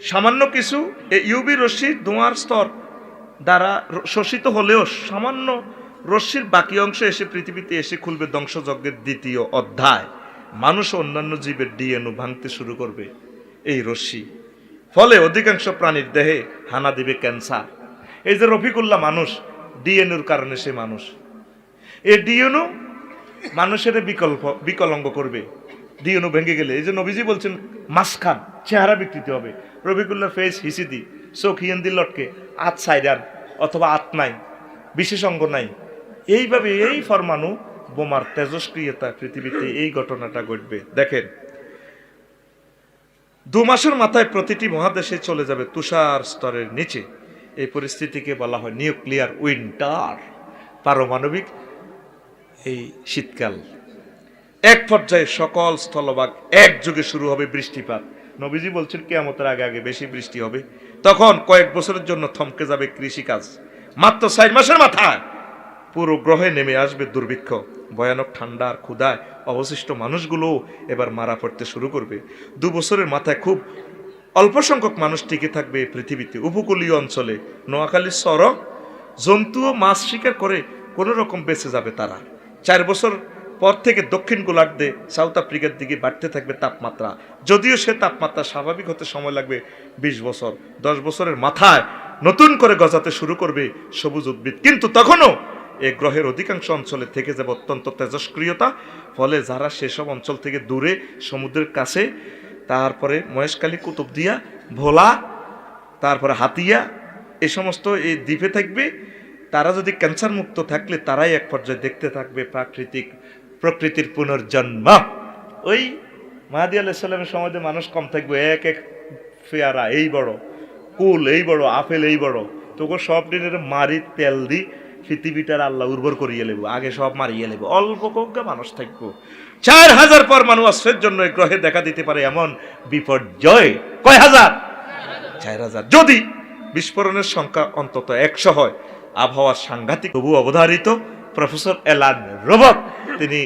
সামান্য কিছু ইউভি রশ্মির ধোঁয়ার স্তর দ্বারা শোষিত হলেও সামান্য রশ্মির বাকি অংশ এসে পৃথিবীতে এসে খুলবে ধ্বংসযজ্ঞের 2য় অধ্যায়। মানুষ ও অন্যান্য জীবের ডিএনএ ভাঙতে শুরু করবে এই রশ্মি, ফলে অধিকাংশ প্রাণীর দেহে হানা দিবে ক্যান্সার। এই যে রফিকুল্লাহ মানুষ, ডিএনএর কারণে সে মানুষ, এই ডিএনএ মানুষের বিকলাঙ্গ করবে। ডিএনএ ভেঙে গেলে, এই যে নবীজি বলছেন মাসখান চেহারা বিকৃতি হবে। রফিকুল্লাহ ফেস হিসিদি, চোখ হিয়েন্দি লটকে, আত সাইডান অথবা আত নাই, বিশেষ অঙ্গ নাই। এইভাবে এই পরমাণু বোমার তেজস্ক্রিয়তা পৃথিবীতে এই ঘটনাটা ঘটবে। দেখেন, 2 মাসের মাথায় প্রতিটি মহাদেশে চলে যাবে তুষার স্তরের নিচে। এই পরিস্থিতিকে বলা হয় নিউক্লিয়ার উইন্টার, পারমাণবিক এই শীতকাল। এক পর্যায়ে সকল স্থলভাগ একযোগে শুরু হবে বৃষ্টিপাত। নবীজি বলছেন কিয়ামতের আগে আগে বেশি বৃষ্টি হবে। তখন কয়েক বছরের জন্য থমকে যাবে কৃষিকাজ। মাত্র 4 মাসের মাথায় পুরো গ্রহে নেমে আসবে দুর্ভিক্ষ, ভয়ানক ঠান্ডা আর ক্ষুধায় অবশিষ্ট মানুষগুলো এবার মারা পড়তে শুরু করবে। 2 বছরের মাথায় খুব অল্প সংখ্যক মানুষ টিকে থাকবে পৃথিবীতে। উপকূলীয় অঞ্চলে নোয়াখালীর সর জন্তু ও মাছ শিকার করে কোনো রকম বেঁচে যাবে তারা। 4 বছর পর থেকে দক্ষিণ গোলার্ধে সাউথ আফ্রিকার দিকে বাড়তে থাকবে তাপমাত্রা, যদিও সে তাপমাত্রা স্বাভাবিক হতে সময় লাগবে 20 বছর। 10 বছরের মাথায় নতুন করে গজাতে শুরু করবে সবুজ উদ্ভিদ, কিন্তু তখনও এই গ্রহের অধিকাংশ অঞ্চলে থেকে যাবে অত্যন্ত তেজস্ক্রিয়তা। ফলে যারা সেসব অঞ্চল থেকে দূরে সমুদ্রের কাছে, তারপরে মহেশখালী, কুতুবদিয়া, ভোলা, তারপরে হাতিয়া, এই সমস্ত এই দ্বীপে থাকবে, তারা যদি ক্যান্সার মুক্ত থাকলে তারাই এক পর্যায়ে দেখতে থাকবে প্রকৃতির পুনর্জন্ম। ওই মাহাদি আলাইহিস সালামের সময় মানুষ কম থাকবে, এক এক পেয়ারা এই বড়, কুল এই বড়, আপেল এই বড়, তোকে সব দিনের মারি তেল দি পৃথিবীটার আল্লাহ উর্বর করিয়ে লেব, আগে সব মারিয়ে লেব, অল্প কজ্ঞা মানুষ থাকবো। 4000 পর মানুষ আশ্রয়ের জন্য এই গ্রহে দেখা দিতে পারে এমন বিপর্যয়। কয় হাজার? 4000। যদি বিস্ফোরণের সংখ্যা অন্তত 100 হয়, আবহাওয়ার সাংঘাতিক। তবু অবধারিত প্রফেসর অ্যালান রোবট তিনি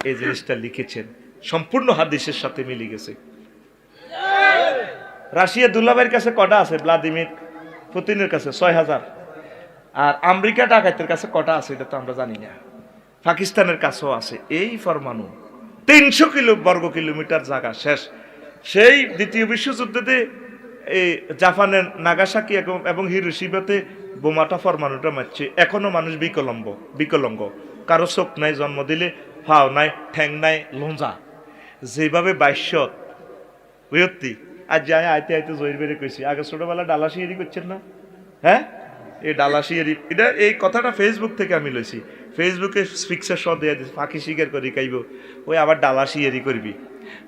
এই জিনিসটা লিখেছেন, সম্পূর্ণ হাদিসের সাথে মিলে গেছে। রাশিয়া দুলাভাইয়ের কাছে কটা আছে? ভ্লাদিমির পুতিনের কাছে 6000। আর আমেরিকা ডাকাতের কাছে কটা আছে এটা তো আমরা জানি না। পাকিস্তানের কাছেও আছে। এই পরমাণু 300 বর্গ কিলোমিটার জায়গা শেষ। সেই দ্বিতীয় বিশ্বযুদ্ধে এই জাপানের নাগাসাকি এবং হিরোশিমাতে বোমাটা পরমাণুটা মারছে। এখনো মানুষ বিকলঙ্গ, কারো চোখ নাই, জন্ম দিলে ফাও নাই, ঠ্যাং নাই, লঞ্জা। যেভাবে 2200 বুঝতি আজ যায় আইতে আইতে জয়ের বেড়ে কইছি। আগে ছোটবেলা ডালাশিয়ারি করছেন না? হ্যাঁ, এই ডালাশিয়ারি, এটা এই কথাটা ফেসবুক থেকে আমি লইছি। ফেসবুকে পিকচার সহ দেয়া দিচ্ছি, ফাঁকি শিকার করি কাইব, ওই আবার ডালাশিয়ারি করবি।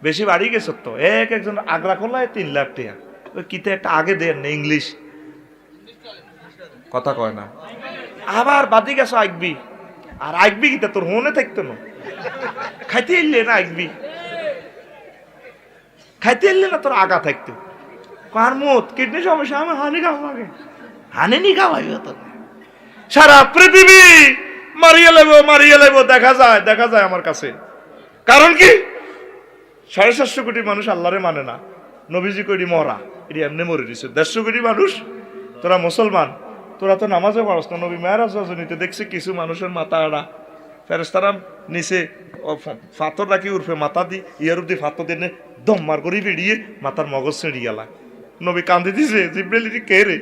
বেশি বাড়ি গেছ তো, একজন আগ্রা খোলায় 3 লাখ টাকা। ওই কিতে একটা আগে দেন না, ইংলিশ কথা কয় না। আবার বাদি গেছ আইকবি, আর আইকবি কিতা তোর মনে থাকতো না, খাইতে এলে না আইকবি, খাইতে এলে না তোর আগা থাকতো। কার মত কিডনি সমস্যা, আমি হানি খাওয়া আগে হানি নি খাওয়াইব তো। সারা পৃথিবী মারিয়ে লেব, দেখা যায় আমার কাছে। কারণ কি? 750 কোটি মানুষ আল্লাহরে মানে না। নবীজি করি মরা, এটি এমনি মরে দিছে। 150 কোটি মানুষ, তোরা মুসলমান, তোরা তো নামাজও পড়াস না। নবী মেরাজ রজনীতে দেখছি কিছু মানুষের মাথা আড়া, ফেরেশতারা নিচে ফাতর রাখি উর্ফে মাথা দি ইয়ার দি ফাতর দিয়ে দম মার করি বেরিয়ে মাথার মগজ ছেড়ে গেলা। নবী কান্দি দিছে, জিব্রাইল কে রে?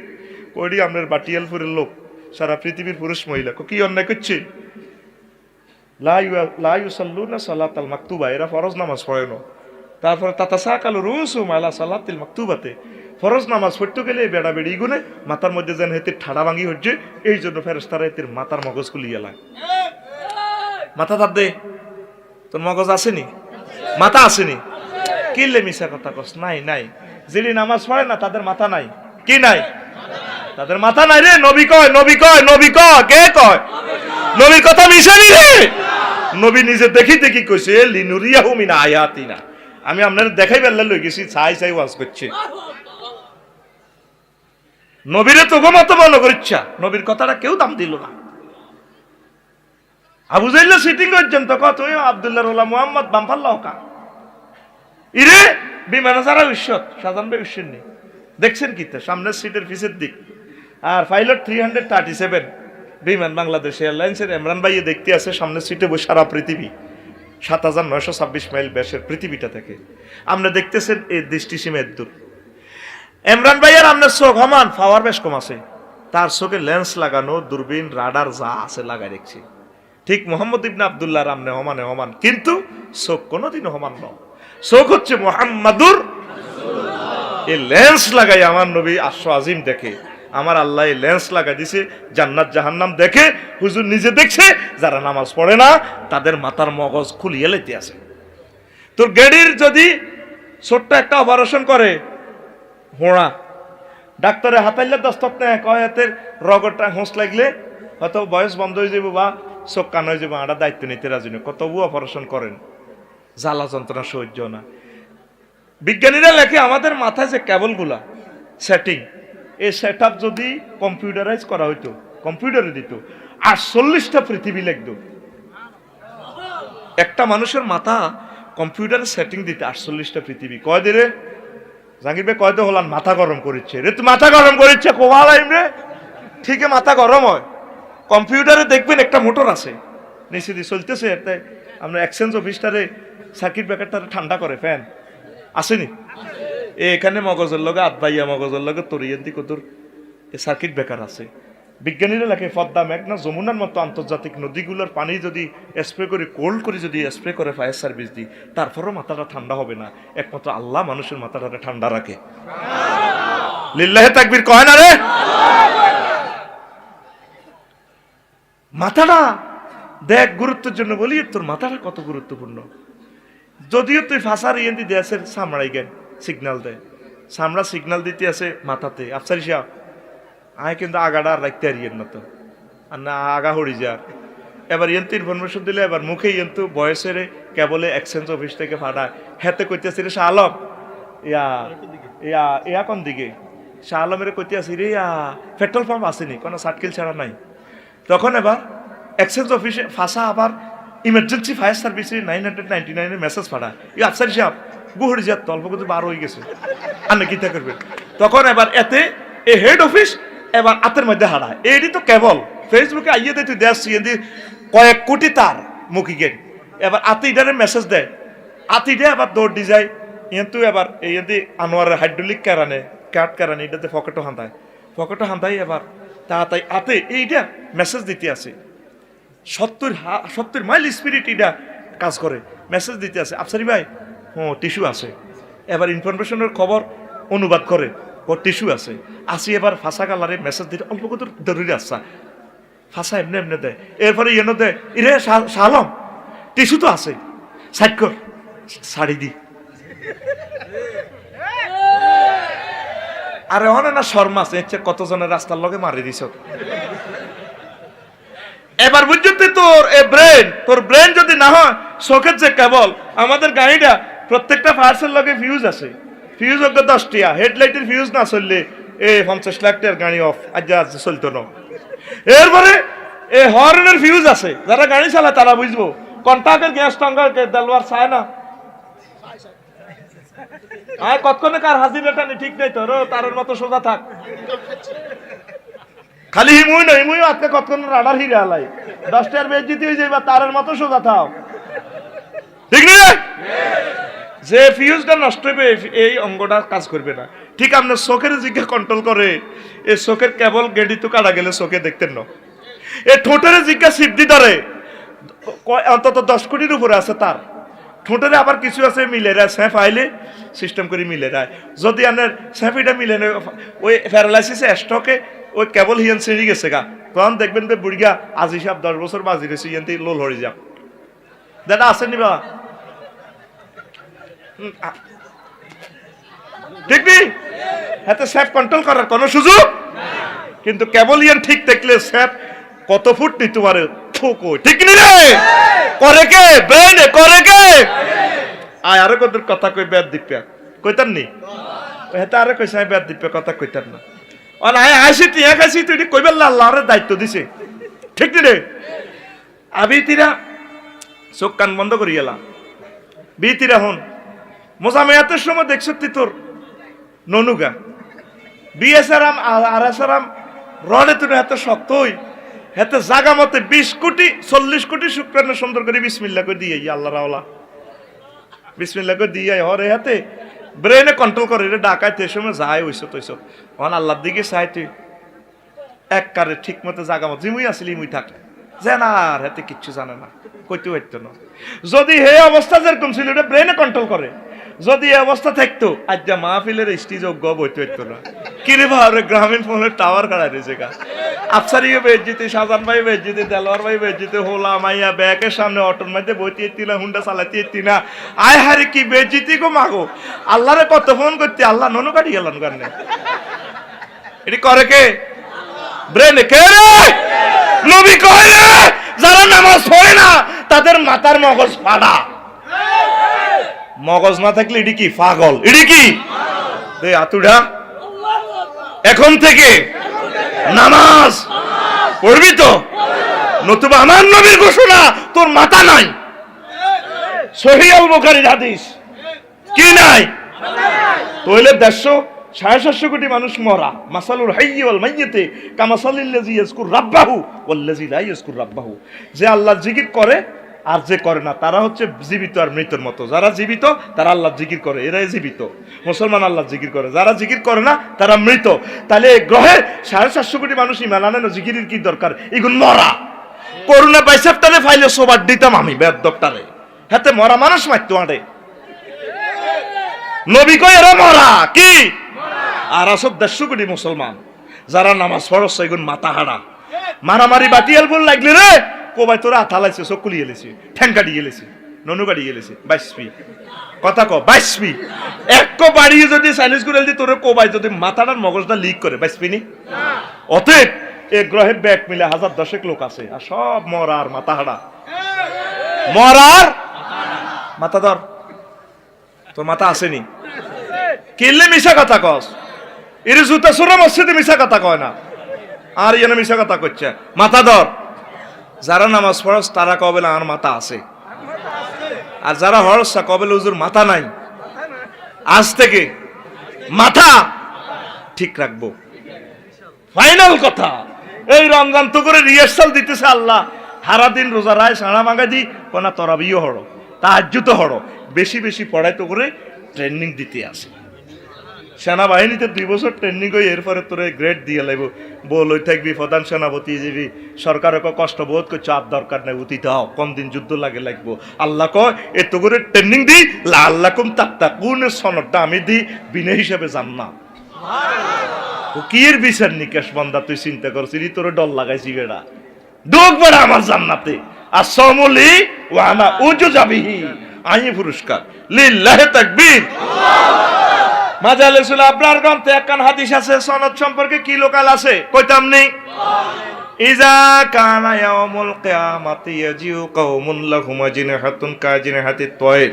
ওইটি আপনার বাটিয়ালপুরের লোক, সারা পৃথিবীর পুরুষ মহিলা। কি অন্যায় করছে? লা ইউসাল্লুনা সালাতাল মাকতুবা, এরা ফরজ নামাজ পড়ে না। তারপরে তাতাসাকালু রুসুহুম আলা সালাতিল মাকতুবাতে, ফরজ নামাজ পড়তে গেলে বেড়া বেড়ি গুনে মাথার মধ্যে যেন হেতে ঠাড়া ভাঙি হচ্ছে, এই জন্য ফেরেশতারা এদের মাথার মগজ খুলিয়ে লায়। মাথা তার দে, তোর মগজ আসেনি? মাথা আসেনি? কিনলে মিশা কথা কস? নাই। যিনি নামাজ পড়ে না তাদের মাথা নাই। কি নাই? তাদের মাথা নাই রে। নবী কয় কে কয়? নবীর কথা মিশানি রে। নবী নিজে দেখি কইছে লিনুরিয়াহু মিন আয়াতিনা, আমি আপনার দেখাই বেল্লা লই গেছি, চাই ওয়াজ করছে। নবীরে তো মত মনে করিচ্ছা, নবীর কথাটা কেউ দাম দিল না। আবু জাইল্লা সিটিং করছেন তো কত আব্দুল্লাহ রোলা মুহাম্মদ বামফাল্লাহ কা ইরে বিমানে যারা ঈশ্বর সাজানবে ঈশ্বর নেই। দেখছেন কি তো সামনের সিটের পিছের দিক। আর পাইলট 337 বিমান বাংলাদেশ এয়ারলাইন্সের ইমরান ভাইয়ে দেখতে আছে সামনের সিটে বসে। সারা পৃথিবী 7926 মাইল ব্যাসের পৃথিবীটা থেকে আপনি দেখতেছেন এই দৃষ্টি সীমার দূর। ইমরান ভাইয়ের আপনার চোখ সমান, পাওয়ার বেশ কম আছে। তার চোখে লেন্স লাগানো, দূরবীন, রাডার যা আছে লাগাই দেখছি। ঠিক মোহাম্মদ ইবনে আব্দুল্লাহর আমনে সমান, কিন্তু চোখ কোনোদিনও সমান নয়। চোখ হচ্ছে মুহাম্মাদুর রাসূলুল্লাহ। এই লেন্স লাগাই আমার নবী আরশ আজিম দেখে। আমার আল্লাহ এই লেন্স লাগাই দিছে, জান্নাত জাহান্নাম দেখে। হুজুর নিজে দেখছে, যারা নামাজ পড়ে না তাদের মাথার মগজ খুলিয়ে লেতে আছে। তোর গাড়ির যদি ছোট্ট একটা অপারেশন করে হোঁড়া, ডাক্তারে হাতাইলে দস্তক নেয়, কয় হাতের রগরটা হোঁস লাগলে হয়তো বয়স বন্ধ হয়ে যাবো বা চোখ কান হয়ে যাবো, আটা দায়িত্ব নিতে রাজি নয়, কতবু অপারেশন করেন। জ্বালা যন্ত্রণা সহ্য না। বিজ্ঞানীরা লেখে আমাদের মাথায় যে কেবলগুলা সেটিং, এই সেট আপ যদি কম্পিউটারাইজ করা হইতো, কম্পিউটারে দিত, 48টা পৃথিবী লিখত। একটা মানুষের মাথা কম্পিউটারে সেটিং দিতে 48টা পৃথিবী। কয় দিরে জাহাঙ্গীর ভাই, কয়তো হলাম মাথা গরম করেছে রে, তুই মাথা গরম করেছে কোমালাইম রে, ঠিক মাথা গরম হয়। কম্পিউটারে দেখবেন একটা মোটর আছে নিচে দিয়ে চলতেছে, আমরা এক্সচেঞ্জ অফিসটারে সার্কিট ব্রেকারটারে ঠান্ডা করে ফ্যান আসেনি, এখানে মগজের লগে আধবাইয়া মগজের লগে তরিয়েন্দি কতর সার্কিট ব্রেকার আছে। বিজ্ঞানীরা লেখে পদ্মা, মেঘনা, যমুনার মতো আন্তর্জাতিক নদীগুলোর পানি যদি স্প্রে করে কোল্ড করে যদি স্প্রে করে ফায়ার সার্ভিস দিই, তারপরও মাথাটা ঠান্ডা হবে না। একমাত্র আল্লাহ মানুষের মাথাটা ঠান্ডা রাখে। লিল্লাহে তাকবীর কয় না রে। মাথাটা দেখ, গুরুত্বের জন্য বলি, তোর মাথাটা কত গুরুত্বপূর্ণ। যদিও তুই ফাঁসার ইয়েন্দি দেশের সামড়াই জ্ঞান সিগন্যাল দেয়, সামড়া সিগন্যাল দিতে আছে মাথাতে, আফসারি সাহেব আয় কিন্তু আগাটা আর রাখতে আর ইয়েন না তো, আর না আগা হরি যা। এবার ইয়েন্তু ইনফরমেশন দিলে এবার মুখে ইয়েন্তু বয়সের কেবলে এক্সচেঞ্জ অফিস থেকে ফাটায়, হেতে কইতেছি রে শাহ আলম, ইয়া ইয়া ইয়া কোন দিকে শাহ আলমের কইতে আসি রে, ইয়া পেট্রোল পাম্প আসেনি, কোনো সার্কিল ছাড়া নাই। তখন এবার এক্সচেঞ্জ অফিসে ফাঁসা আবার ইমার্জেন্সি ফায়ার সার্ভিসে 999 মেসেজ পাঠায়, ইয়া আফসারি সাহেব গুহরি যা তল্প কিন্তু 12 হয়ে গেছে, আর না কিতা করবেন। তখন এবার এতে এ হেড অফিস এবার হাতের মধ্যে হারায়, এটি তো কেবল ফেসবুকে আইয়ে দেয়, তুই দেশ কয়েক কোটি তার মুখি গেন, এবার আতি ইডারে মেসেজ দেয়, আতি দিয়ে আবার দৌড় দি যায় কিন্তু এবার এই আনোয়ারের হাইড্রোলিক কারানে কাট কারানে এটাতে পকেটও হান্দাই এবার তাড়াতাড়ি আতে এইটা মেসেজ দিতে আছে, 70 মাইল স্পিরিট এটা কাজ করে, মেসেজ দিতে আছে, আফসারি ভাই টিস্যু আছে। এবার ইনফরমেশনের খবর অনুবাদ করে, ও টিস্যু আছে আসি, এবার ফাঁসা কালারে মেসেজ দিতে অল্প কত জরুরি আসা, ফাঁসা এমনি এমনি দেয়। এরপরে ইয়েন দেয়, ইরে শালম টিস্যু তো আছে, সাইড কর শাড়ি দি। আরে অনে না শর্মাস এর কতজনের রাস্তার লগে মারি দিছ। এবার বুঝতে তোর ব্রেন যদি না হয়, চোখের যে কেবল, আমাদের গাড়িটা প্রত্যেকটা ফায়ার্সের লগে ফিউজ আছে, ফিউজ হোক 10টিয়া, হেডলাইটের ফিউজ না চললে 50 লাখ টাকার গাড়ি অফ আজ চলতো না। এরপরে হর্নের ফিউজ আছে, যারা গাড়ি চালায় তারা বুঝবো, কন্টাক্টের গ্যাস টঙ্গার দেলওয়ার চায় না, আয় কতক্ষণে কার হাজিরাটা ঠিক নেই তোর, তারের মতো সোজা থাক, খালি হিমুই নয়, হিমুই আজকে কতক্ষণ রাডার হিরে আলাই 10টার বেজিতে হয়ে যাবে, তারের মতো সোজা থাও, ঠিক না? যে ফিউজটা নষ্ট হবে এই অঙ্গটা কাজ করবে না। ঠিক আপনার চোখের দিকে কন্ট্রোল করে, এই চোখের কেবল গেডি তো কাটা গেলে চোখে দেখতেন না, এই ঠোঁটের জিজ্ঞা সিদ্ধি ধরে অন্তত 10 কোটির উপরে আছে তার ঠোঁটের, আবার কিছু আছে মিলে রায়, স্যাঁফ আইলে সিস্টেম করে মিলে রায়, যদি আপনার স্যাঁফিটা মিলে নেই ওই প্যারালাইসিসে স্ট্রোকে ওই কেবল হিয়ান ছিঁড়ে গেছে গা, তখন দেখবেন যে বুড়িগা আজি সাহেব 10 বছর বাজি রয়েছে ইয়ান থেকে লোল হয়ে যাক, দাদা আসেনি বা ঠিক নেই, হাতে স্যাপ কন্ট্রোল করার কোনো সুযোগ, কিন্তু কেবল ইয়ান ঠিক দেখলে স্যাপ কত ফুট নিতে পারে, ঠিক নি রে, করে কে ব্রেনে, করে কে আয় আরো কত কথা কই বেদ দিপ্যা কইতাম নি, হেতা আরে কইছে বেদ দিপ্যা কথা কইতাম না, অন আয় আসি টিয়া খাইছি তুই কইবার আল্লাহর দায়িত্ব দিছে, ঠিক নি রে। আবি তিরা চোখ কান বন্ধ করি গেলাম, বি তিরা হন মোজামেয়াতের সময় দেখছ তুই তোর ননুগা বিএসআরাম আর এসআরাম রডে তুই এত শক্তই হেতে জাগা মতে 20 কোটি 40 কোটি শুক্রাণু সুন্দর করে বিসমিল্লাহ করে দিয়ে আল্লাহ রাওলা বিসমিল্লাহ করে দিয়ে হরে হাতে ব্রেনে কন্ট্রোল করে রে, ডাকাইতে সময় যায় হইছো তৈছ অন আল্লাহর দিকে চাই তুই এক কারে ঠিক মতো জাগা মতো জিমুই আসলি মুই থাক জানা আর হাতে কিচ্ছু জানে না, কইতে পারতো না। যদি হে অবস্থা যেরকম ছিল এটা ব্রেনে কন্ট্রোল করে, যদি এই অবস্থা থাকতো আজ যা মাহফিলের স্টেজে গব হইতে পারতো না। কিরে ভাবে গ্রামীণ ফোনের টাওয়ার কাড়াই রয়েছে গা, আফসারিও বেজ্জিতে, শাহজাহান ভাই বেজ্জিতে, দেলোয়ার ভাই বেজ্জিতে, হোলা মাইয়া ব্যাকের সামনে অটোর মধ্যে বইতে এত্তি না, হুন্ডা চালাতে এত্তি না, আয় হারে কি বেজ্জিতি গো মাগো, আল্লাহরে কত ফোন করতে, আল্লাহ ননু কাটি গেলাম কারণে, এটি করে কে ব্রেনে, কে রে নবী কয় রে যারা নামাজ পড়ে না তাদের মাথার মগজ ফাড়া, মগজ না থাকলে এটি কি পাগল, এটি কি আতুডা। এখন থেকে নামাজ পড়বি তো, নতুবা আমার নবীর ঘোষণা তোর মাথা নাই। সহিহ আল বুখারীর হাদিস কি নাই? তাহলে 150-750 কোটি মানুষ মরা। মাসালুল হাইয়্যি ওয়াল মাইয়্যিতি কামাসালিল্লাযী ইয়াযকুর রাব্বাহু ওয়াল্লাযী লা ইয়াযকুর রাব্বাহু। যে আল্লাহর জিকির করে আর যে করে না তারা হচ্ছে জীবিত আর মৃতের মতো। যারা জীবিত তারা আল্লাহর জিকির করে, এরাই জীবিত। মুসলমান আল্লাহর জিকির করে, যারা জিকির করে না তারা মৃত। তাহলে গ্রহে 750 কোটি মানুষ ঈমান আনে না, জিকিরের কি দরকার? এগুলো মরা। করোনা বাইসেপ্টারে ফাইলে সবার দিতাম আমি বেদবটারে, হাতে মরা মানুষ মারতো আড়ে। নবী কয় এরা মরা কি? আর আসব 150 কোটি মুসলমান যারা নামাজ পড়ছে এগুন মাথা হারা। মারামারি বাটিয়াল বল লাগলে রে কোবাই তোরা আথালাইছে, চকুলি গেলেছি, ঠ্যাং কাটি গেলেছি, ননু কাটি গেলেছি, 22 কথা ক 22 এক বাড়িয়ে যদি সাইলেন্স করে দি তোর কোবাই যদি মাথাটার মগজটা লিক করে 22 নি। অতএব এ গ্রহে ব্যাগ মিলে 1010 লোক আছে আর সব মরার মাথা হারা। মরার মাথা ধর, তোর মাথা আসেনি কিনলে মিশা কথা কস। এর জুতা সুরা মসজিদে মিশা কথা কয় না, আর এনে মিশা কথা করছে। মাথা ধর। যারা নামাজ পড়স তারা কবে না আর মাথা আছে, আর যারা হরসা কবে হুজুর মাথা নাই। আজ থেকে মাথা ঠিক রাখবো। ফাইনাল কথা, এই রমজান তো করে রিহার্সাল দিতেছে আল্লাহ। সারা দিন রোজা রায় সাড়া মাঙ্গা দি কোনা তরাবিও হড়ো, তাহাজ্জুদ হড়ো, বেশি বেশি পড়াই তো করে ট্রেনিং দিতে আসে। সেনাবাহিনীতে 2 বছর ট্রেনিং হয়ে এরপরে তোরে গ্রেড দিয়ে লাগব। বল ওই থাকবি প্রধান সেনাপতি যাবি, সরকারের কষ্ট বোধ করছে, আর দরকার নেই অতীত হও, কম দিন যুদ্ধ লাগে লাগবো। আল্লাহ কয় এত করে ট্রেনিং দিই লাল্লাকুম তাত্তাকুন সনদটা আমি দিই বিনা হিসাবে জান না। ও কি এর বিচার নিকাশ বান্দা তুই চিন্তা করছিলি, তোর ডর লাগাইছি বেড়া ডোক বেড়া আমার জান্নাতে। আর সমলি ওয়ানা উজু যাবিহি আই পুরস্কার লিল্লাহি তাকবীর। মাজালিসুল আবরার গ্রন্থে একখান হাদিস আছে, সনদ সম্পর্কে কি লোকাল আছে কইতাম নেই। ইজা কানা ইয়াউমুল কিয়ামাতি ইয়াজিউ কওমুন লাহুম আজনিহাতুন কাজিনহাতিত তায়র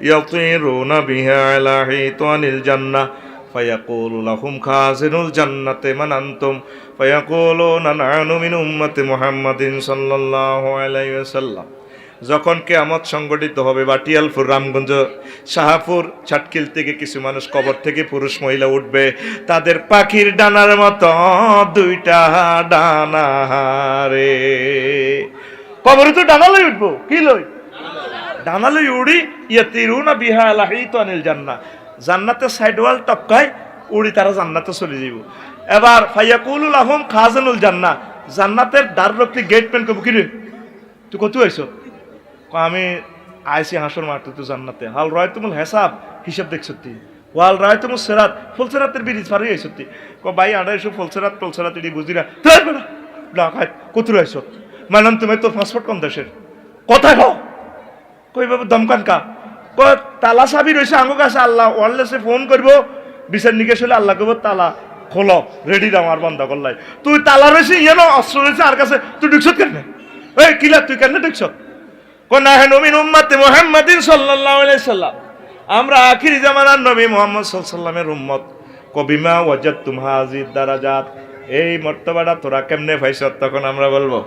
ইয়াতিরুনা বিহা আলা হিতানিল জান্নাহ ফায়াকুলু লাহুম খাজিনুল জান্নাতি মান আনতুম ফায়াকুলুনা নাহনু মিন উম্মতি মুহাম্মাদিন সাল্লাল্লাহু আলাইহি ওয়াসাল্লাম। যখন কিয়ামত সংগঠিত হবে, বাটিয়ালপুর, রামগঞ্জ, শাহপুর, ছাটকিল থেকে কিছু মানুষ কবর থেকে পুরুষ মহিলা উঠবে, তাদের পাখির ডানার মতো 2টা ডানা রে। কবরে তো ডানা লই উঠবো, কি লই? ডানা লই উড়ি। ইয়াতিরুনা বিহা আলা হিতানিল জান্নাহ, জান্নাতের সাইড ওয়াল টপকায় উড়ি তারা জান্নাতে চলে যাব। এবার ফায়াকুলু লাহুম খাজানুল জান্নাহ, জান্নাতের দ্বার রক্ষী গেটম্যান কব কি রে তুই কত আইছো? আমি আইসি হাসর মারতে তো জান্নাতে। হাল রয় তুমুল হেসাব হিসাব দেখছতি, ওয়াল রয় তুমুল সেরাত ফুলসেরাতের ব্রিজ পারি আইসতি। ভাই আড়া এসো ফুলসেরাত টলসেরাত এটি বুঝি না না খাই কত আইস মানাম তুমি তোর পাসপোর্ট কোন দেশের কোথায় হও? কই বাবু দমকান কা তালা চাবি রয়েছে আঙ্গো কাছে, আল্লাহ ওয়ারলেসে ফোন করবো, বিচার নিকেশ হলে আল্লাহ কব তালা খোলো, রেডি আমার বন্ধ করলাই। তুই তালা রয়েছে ইয়ে না অস্ত্র রয়েছে আর কাছে, তুই ঢুকছত কেন? এই কিলা তুই কেন ঢুকছত? আমরা আখিরি জামানার নবী মুহাম্মদ সাল্লাল্লাহু আলাইহি ওয়াসাল্লামের উম্মত। কবিমা ওয়াজাদতুম হাযিদ দারাজাত, এই মর্তবাটা তোরা কেমনে পাইছ? তখন আমরা বলবো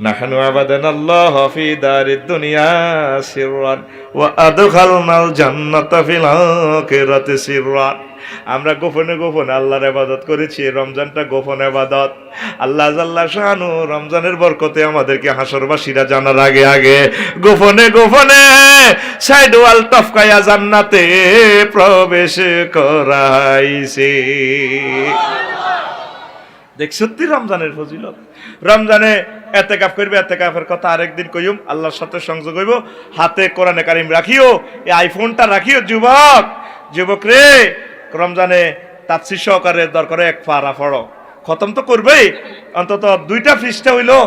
নাহনু আবাদানাল্লাহ ফি দারিদ দুনিয়া সিররান ওয়া আদখালনাল জান্নাতা ফিল আখিরাতি সিররান। আমরা গোপনে গোপনে আল্লাহর ইবাদত করেছি, রমজানটা গোপন ইবাদত। আল্লাহ জাল্লা শানু রমজানের বরকতে আমাদেরকে হাসরবাসীরা জানার আগে আগে গোপনে গোপনে সাইড ওয়াল টপকায়া জান্নাতে প্রবেশ করাইছে। দেখ সত্যি রমজানের ফজিলত। রমজানে এতেকাফ করবে, এতেকাফের কথা আরেকদিন কইম, আল্লাহর সাথে সংযোগ হইব। হাতে কোরআনে কারিম রাখিও, এই আইফোনটা রাখিও। যুবক রে, রমজানে তাফসীর সহকারে দরকারে 1 পারা পড়ো, খতম তো করবেই, অন্তত 2টা পৃষ্ঠা হইলো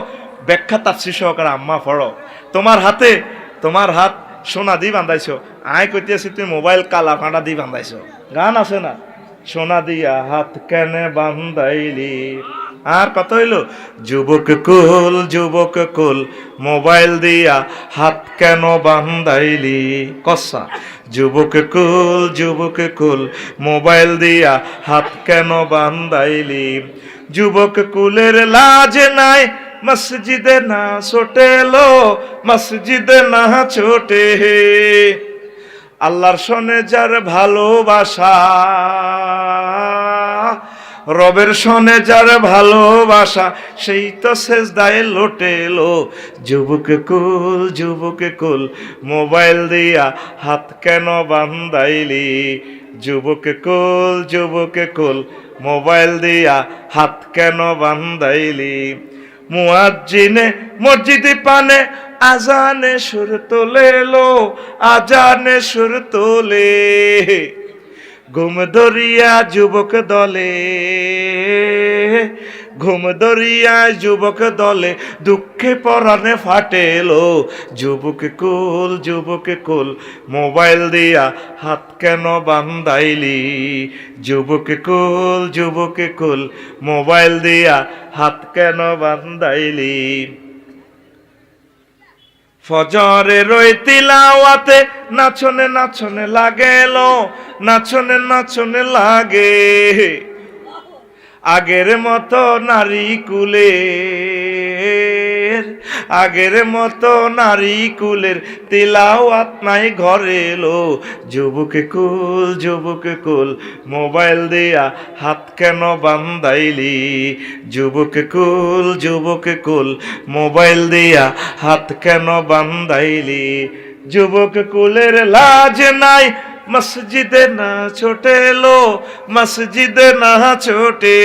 ব্যাখ্যা তাফসীর সহকারে আম্মা পড়ো। তোমার হাত সোনা দিয়ে বান্ধাইছো, আয় কইতেছি তুমি মোবাইল কালা ফাঁটা দিয়ে বান্ধাইছো। গান আছে না, সোনা দিয়া হাত কেনে বান্ধাইলি আর কত হইলো, যুবক কুল মোবাইল দিয়া হাত কেন বান্ধাইলি, কসা যুবক কুল মোবাইল দিয়া হাত কেন বান্ধাইলি, যুবক কুলের লাজ নাই মসজিদে না ছোটেলো, মসজিদে না ছোটে, আল্লাহর সনে যার ভালোবাসা, রবের সনে যার ভালোবাসা, সেই তো সেজদায় লোটেলো, যুবক কুল মোবাইল দিয়া হাত কেন বান্ধাইলি, যুবক কুল মোবাইল দিয়া হাত কেন বান্ধাইলি, মুয়াজ্জিনে মসজিদে পানে আজানে সুর তোলে লো, আজানে সুর তোলে, ঘুম ধরিয়া যুবক দলে, ঘুম ধরিয়া যুবক দলে, দুঃখে পরাণে ফাটেলো, যুবক কুল মোবাইল দিয়া হাত কেন বান্ধাইলি, যুবক কুল মোবাইল দিয়া হাত কেন বান্ধাইলি, ফজরে রই তিলাওয়াতে নাচনে লাগেলো, নাচনে লাগে, আগের মতো নারী কুলের, আগের মতো নারী কুলের তিলাওয়াত নাই ঘরে লো, যুবক কুল মোবাইল দিয়া হাত কেন বান্ধাইলি, যুবক কুল মোবাইল দিয়া হাত কেন বান্ধাইলি, যুবক কুলের লাজ নাই মসজিদে না ছোটেলো, মসজিদে না ছোটে,